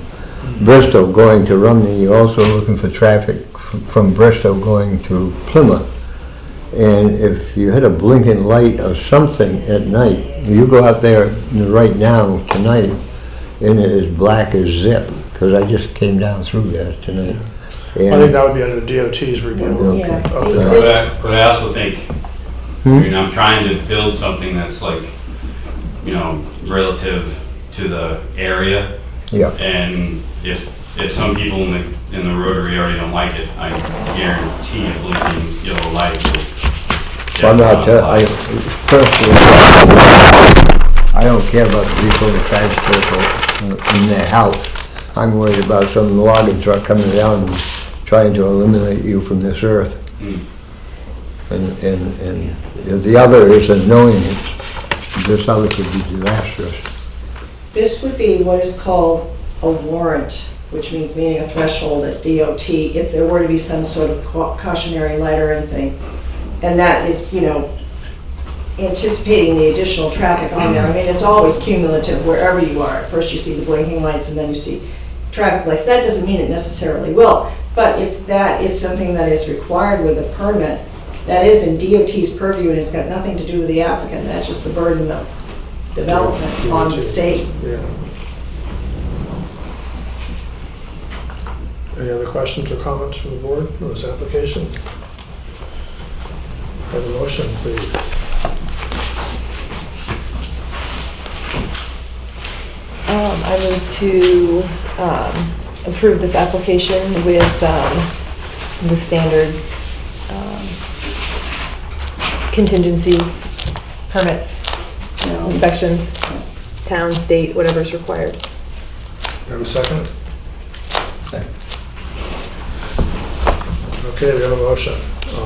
Bristol going to Rumney, you're also looking for traffic from Bristol going to Plymouth. And if you had a blinking light or something at night, you go out there right now, tonight, and it is black as zip, because I just came down through there tonight. I think that would be under the DOT's review. Yeah. of the- But I also think, I mean, I'm trying to build something that's like, you know, relative to the area. Yeah. And if some people in the Rotary area don't like it, I guarantee a blinking yellow light will. Well, I'm not, personally, I don't care about the people in the traffic circle in their house. I'm worried about some logging truck coming down and trying to eliminate you from this earth. And the other is annoying. This other could be disastrous. This would be what is called a warrant, which means meeting a threshold at DOT if there were to be some sort of cautionary light or anything. And that is, you know, anticipating the additional traffic on there. I mean, it's always cumulative wherever you are. First you see the blinking lights and then you see traffic lights. That doesn't mean it necessarily will. But if that is something that is required with a permit, that is in DOT's purview and it's got nothing to do with the applicant. That's just the burden of development on the state. Yeah. Any other questions or comments from the board on this application? Have a motion, please. I move to approve this application with the standard contingencies, permits, inspections, town, state, whatever's required. Have a second? Okay, we have a motion.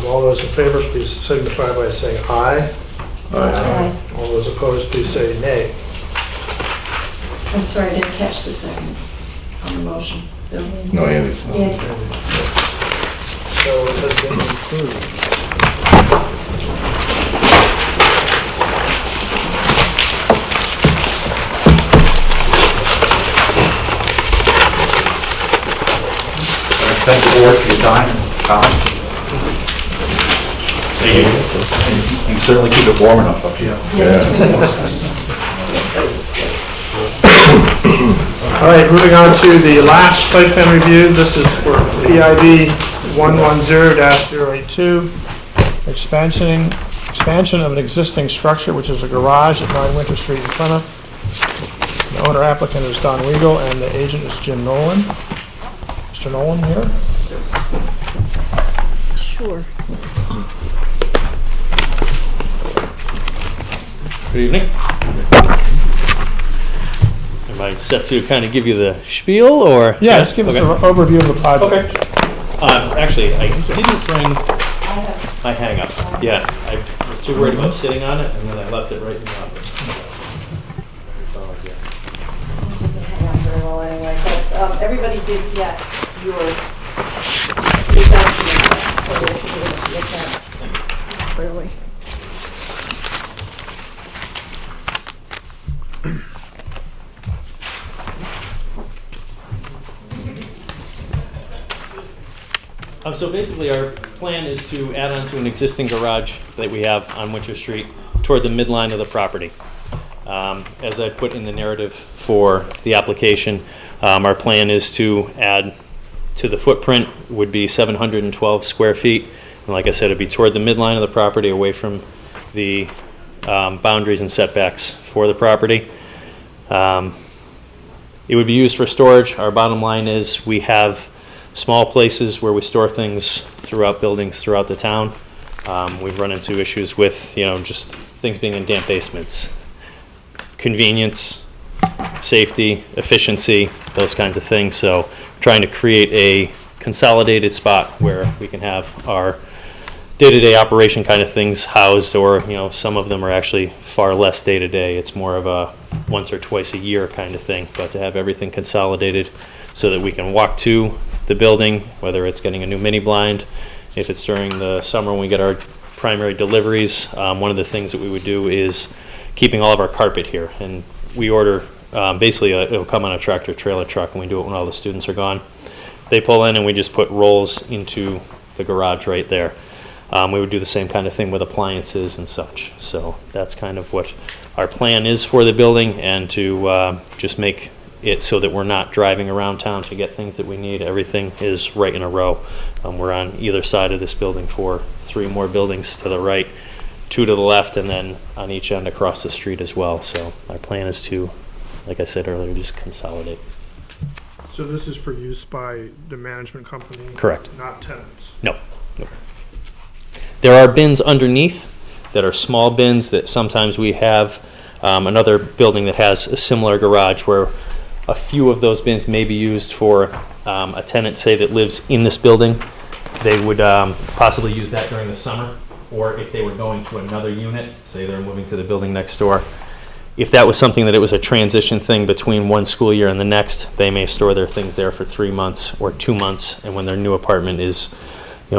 All those in favor, please signify by saying aye. Aye. All those opposed, please say nay. I'm sorry, I didn't catch the second on the motion. Bill? No, Andy's. Andy. So it has been approved. Thank you for your time and comments. Thank you. And certainly keep it warm enough up here. All right, moving on to the last site plan review. This is for PIB 110-082, expansion of an existing structure, which is a garage at 9 Winter Street in Plymouth. The owner applicant is Don Weigel, and the agent is Jim Nolan. Mr. Nolan here? Sure. Good evening. Am I set to kind of give you the spiel, or? Yeah, just give us an overview of the project. Okay. Actually, I didn't bring my hang-up. Yeah, I was too worried about sitting on it, and then I left it right in the office. It doesn't hang out very well anyway, but everybody did get your document, so they should be able to look at it clearly. So basically, our plan is to add on to an existing garage that we have on Winter Street toward the midline of the property. As I put in the narrative for the application, our plan is to add to the footprint would be 712 square feet. And like I said, it'd be toward the midline of the property, away from the boundaries and setbacks for the property. It would be used for storage. Our bottom line is we have small places where we store things throughout buildings throughout the town. We've run into issues with, just things being in damp basements. Convenience, safety, efficiency, those kinds of things. So trying to create a consolidated spot where we can have our day-to-day operation kind of things housed, or, some of them are actually far less day-to-day. It's more of a once or twice a year kind of thing, but to have everything consolidated so that we can walk to the building, whether it's getting a new mini blind, if it's during the summer when we get our primary deliveries. One of the things that we would do is keeping all of our carpet here, and we order, basically it'll come on a tractor trailer truck, and we do it when all the students are gone. They pull in and we just put rolls into the garage right there. We would do the same kind of thing with appliances and such. So that's kind of what our plan is for the building, and to just make it so that we're not driving around town to get things that we need. Everything is right in a row. We're on either side of this building for 3 more buildings to the right, 2 to the left, and then on each end across the street as well. So our plan is to, like I said earlier, just consolidate. So this is for use by the management company? Correct. Not tenants? No. Nope. There are bins underneath that are small bins that sometimes we have another building that has a similar garage where a few of those bins may be used for a tenant, say, that lives in this building. They would possibly use that during the summer, or if they were going to another unit, say they're moving to the building next door. If that was something that it was a transition thing between one school year and the next, they may store their things there for 3 months or 2 months, and when their new apartment is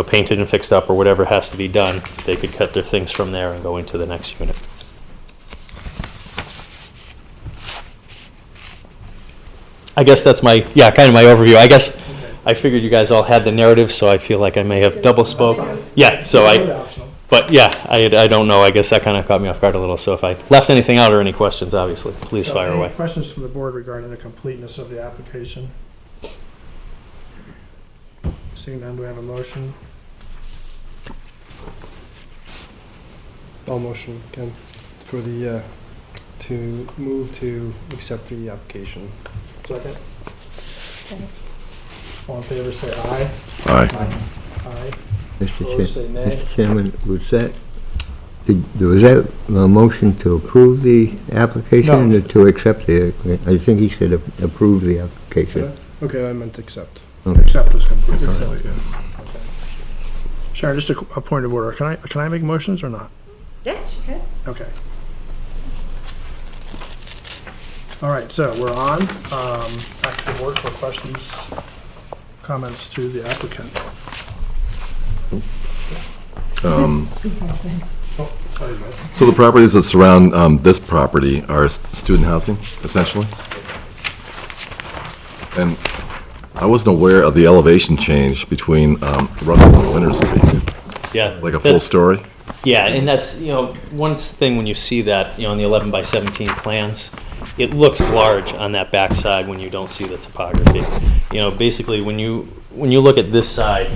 painted and fixed up or whatever has to be done, they could cut their things from there and go into the next unit. I guess that's kind of my overview. I guess I figured you guys all had the narrative, so I feel like I may have double spoke. Yeah, so I don't know. I guess that kind of caught me off guard a little. So if I left anything out or any questions, obviously, please fire away. Questions from the board regarding the completeness of the application? Seeing none, do we have a motion? I'll motion, Ken, for the, to move to accept the application. Second. All in favor, say aye. Aye. Aye. Mr. Say nay. Chairman, was that a motion to approve the application No. or to accept the, I think he said approve the application. Okay, I meant to accept. Okay. Accept this complete. Exactly, yes. Okay. Sharon, just a point of order. Can I make motions or not? Yes, you can. Okay. All right, so we're on. Back to the board for questions, comments to the applicant. So the properties that surround this property are student housing, essentially? And I wasn't aware of the elevation change between Russell and Winter Street. Yeah. Like a full story? Yeah, and that's, one thing when you see that, on the 11 by 17 plans, it looks large on that back side when you don't see the topography. Basically when you look at this side,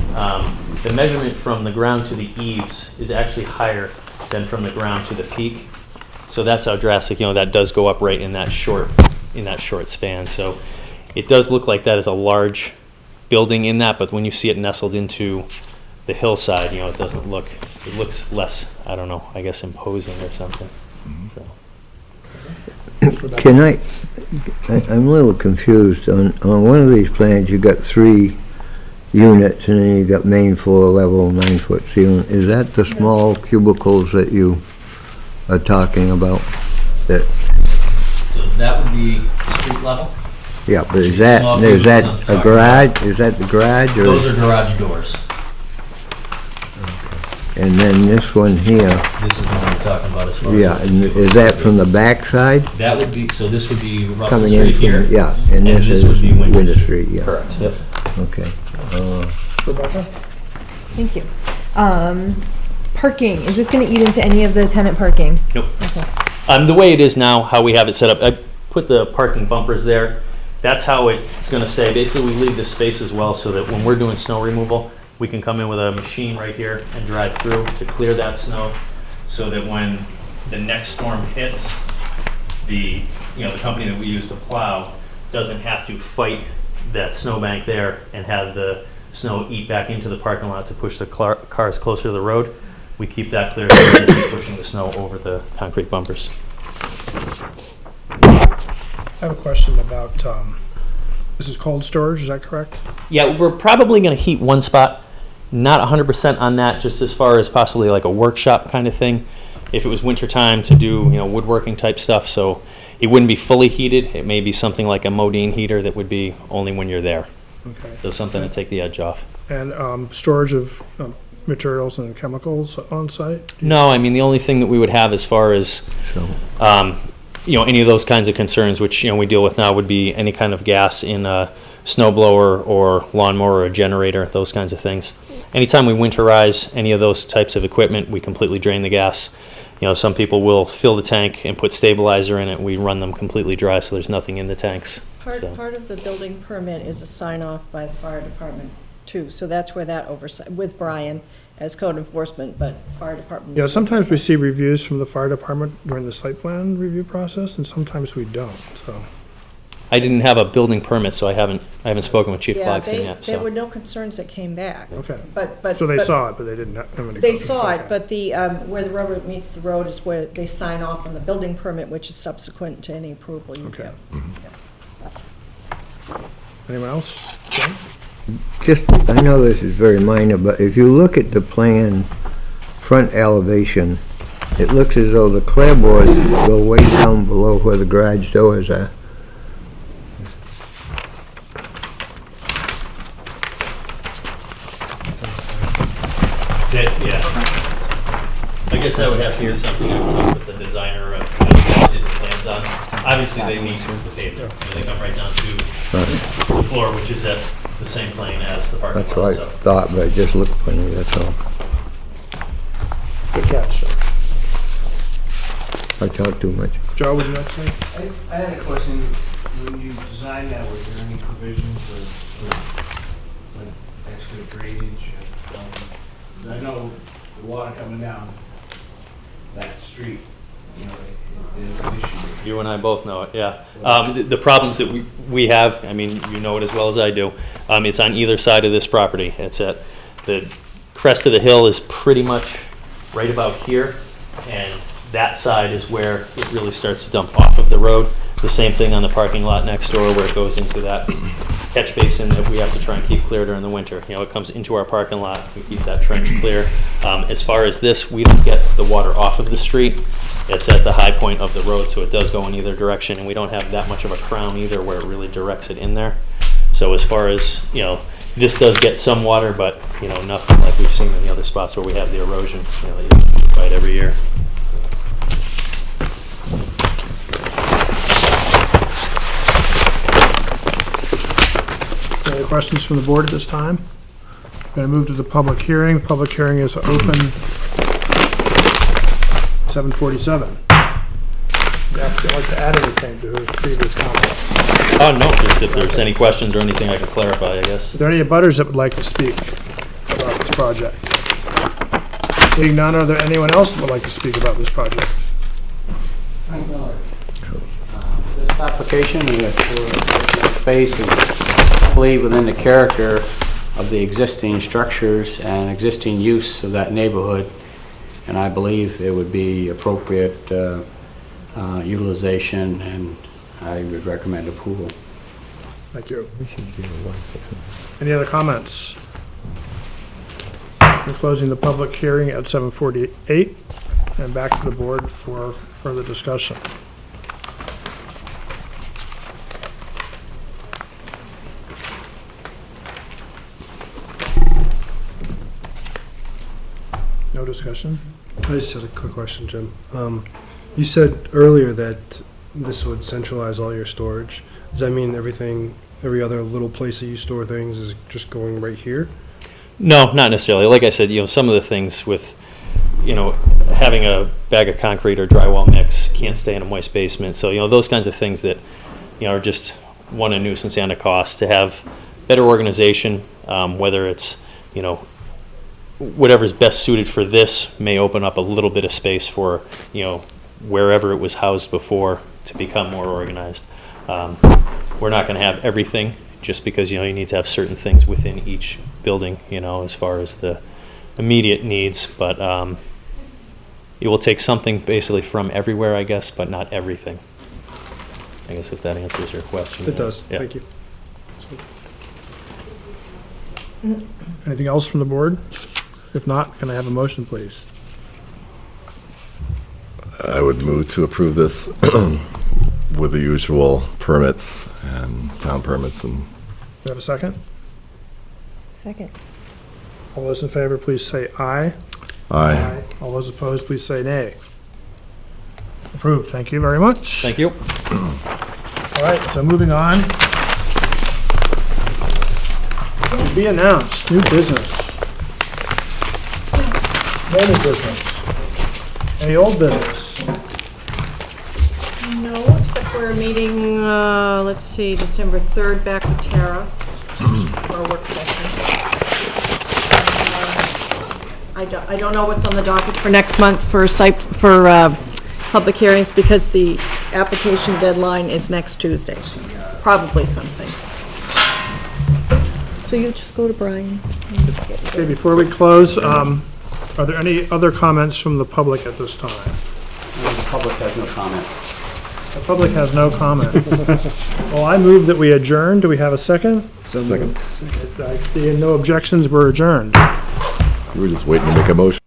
the measurement from the ground to the eaves is actually higher than from the ground to the peak. So that's how drastic, that does go up right in that short span. So it does look like that is a large building in that, but when you see it nestled into the hillside, it doesn't look, it looks less, I don't know, I guess imposing or something. So. Can I'm a little confused. On one of these plans, you got 3 units, and then you got main floor level, 9-foot ceiling. Is that the small cubicles that you are talking about? So that would be street level? Yeah, but is that a garage? Is that the garage? Or Those are garage doors. And then this one here, This is the one we're talking about as far as. yeah, and is that from the back side? That would be, so this would be Russell Coming in Street from, here. yeah, and this is would be Winter Street, yeah. Correct, yep. Okay. Rebecca? Thank you. Parking, is this gonna eat into any of the tenant parking? Nope. Okay. The way it is now, how we have it set up, I put the parking bumpers there. That's how it's gonna stay. Basically, we leave this space as well so that when we're doing snow removal, we can come in with a machine right here and drive through to clear that snow so that when the next storm hits, the company that we use to plow doesn't have to fight that snowbank there and have the snow eat back into the parking lot to push the cars closer to the road. We keep that clear so we keep pushing the snow over the concrete bumpers. I have a question about, this is cold storage, is that correct? Yeah, we're probably gonna heat one spot, not 100% on that, just as far as possibly like a workshop kind of thing. If it was winter time to do, woodworking type stuff, so it wouldn't be fully heated. It may be something like a Modine heater that would be only when you're there. Okay. So something to take the edge off. And storage of materials and chemicals on site? No, I mean, the only thing that we would have as far as, any of those kinds of concerns, which, we deal with now, would be any kind of gas in a snow blower or lawnmower or a generator, those kinds of things. Anytime we winterize any of those types of equipment, we completely drain the gas. Some people will fill the tank and put stabilizer in it. We run them completely dry, so there's nothing in the tanks. Part of the building permit is a sign off by the fire department too, so that's where that oversight, with Brian as code enforcement, but fire department. Yeah, sometimes we see reviews from the fire department during the site plan review process, and sometimes we don't, so. I didn't have a building permit, so I haven't spoken with Chief Yeah, Clarkson yet. there So were no concerns that came back. Okay. But. So they saw it, but they didn't have any. They comments. saw it, Okay. but the, where the rubber meets the road is where they sign off on the building permit, which is subsequent to any approval you Okay. give. Anyone else? John? Just, I know this is very minor, but if you look at the plan, front elevation, it looks as though the clapboards go way down below where the garage doors are. I guess that would have to be something I would talk with the designer of did the plans on. Obviously, they meet the pavement. They come right down to the floor, which is at the same plane as the parking That's lot. what I So thought, but it just looked funny, that's all. Good catch. I talk too much. Joe, would you like to say? I had a question. When you designed that, was there any provision for like extra drainage? I know the water coming down that street, is an issue. you and I both know it, yeah. The problems that we have, I mean, you know it as well as I do. It's on either side of this property. It's at the crest of the hill is pretty much right about here, and that side is where it really starts to dump off of the road. The same thing on the parking lot next door where it goes into that catch basin that we have to try and keep clear during the winter. It comes into our parking lot, we keep that trench clear. As far as this, we don't get the water off of the street. It's at the high point of the road, so it does go in either direction, and we don't have that much of a crown either where it really directs it in there. So as far as, this does get some water, but, nothing like we've seen in the other spots where we have the erosion, that you fight every year. Any other questions from the board at this time? Going to move to the public hearing. The public hearing is open. 7:47. Yeah, if you'd like to add anything to his previous comments. Oh, no, just if there's any questions or anything I can clarify, I guess. Are there any abutters that would like to speak about this project? Seeing none, are there anyone else that would like to speak about this project? Frank Miller. This application for space is, I believe, within the character of the existing structures and existing use of that neighborhood, and I believe it would be appropriate utilization, and I would recommend approval. Thank you. Any other comments? We're closing the public hearing at 7:48 and back to the board for further discussion. No discussion? I just had a quick question, Jim. You said earlier that this would centralize all your storage. Does that mean every other little place that you store things is just going right here? No, not necessarily. Like I said, some of the things with, having a bag of concrete or drywall mix, can't stay in a moist basement. So, those kinds of things that, are just, one, a nuisance and a cost. To have better organization, whether it's, whatever's best suited for this may open up a little bit of space for, wherever it was housed before to become more organized. We're not going to have everything, just because, you need to have certain things within each building, as far as the immediate needs, but it will take something basically from everywhere, I guess, but not everything. I guess if that answers your question. It does, Yeah. thank you. Anything else from the board? If not, can I have a motion, please? I would move to approve this with the usual permits and town permits and Do we have a second? Second. All those in favor, please say aye. aye. All those opposed, please say nay. Approved, thank you very much. Thank you. All right, so moving on. To be announced, new business. No new business. Any old business? No, except for a meeting, let's see, December 3rd, back to Tara, for a work session. I don't know what's on the docket for next month for public hearings, because the application deadline is next Tuesday, so probably something. So you just go to Brian. Okay, before we close, are there any other comments from the public at this time? The public has no comment. The public has no comment. Well, I move that we adjourn. Do we have a second? Second. I see no objections, we're adjourned. You were just waiting to make a motion.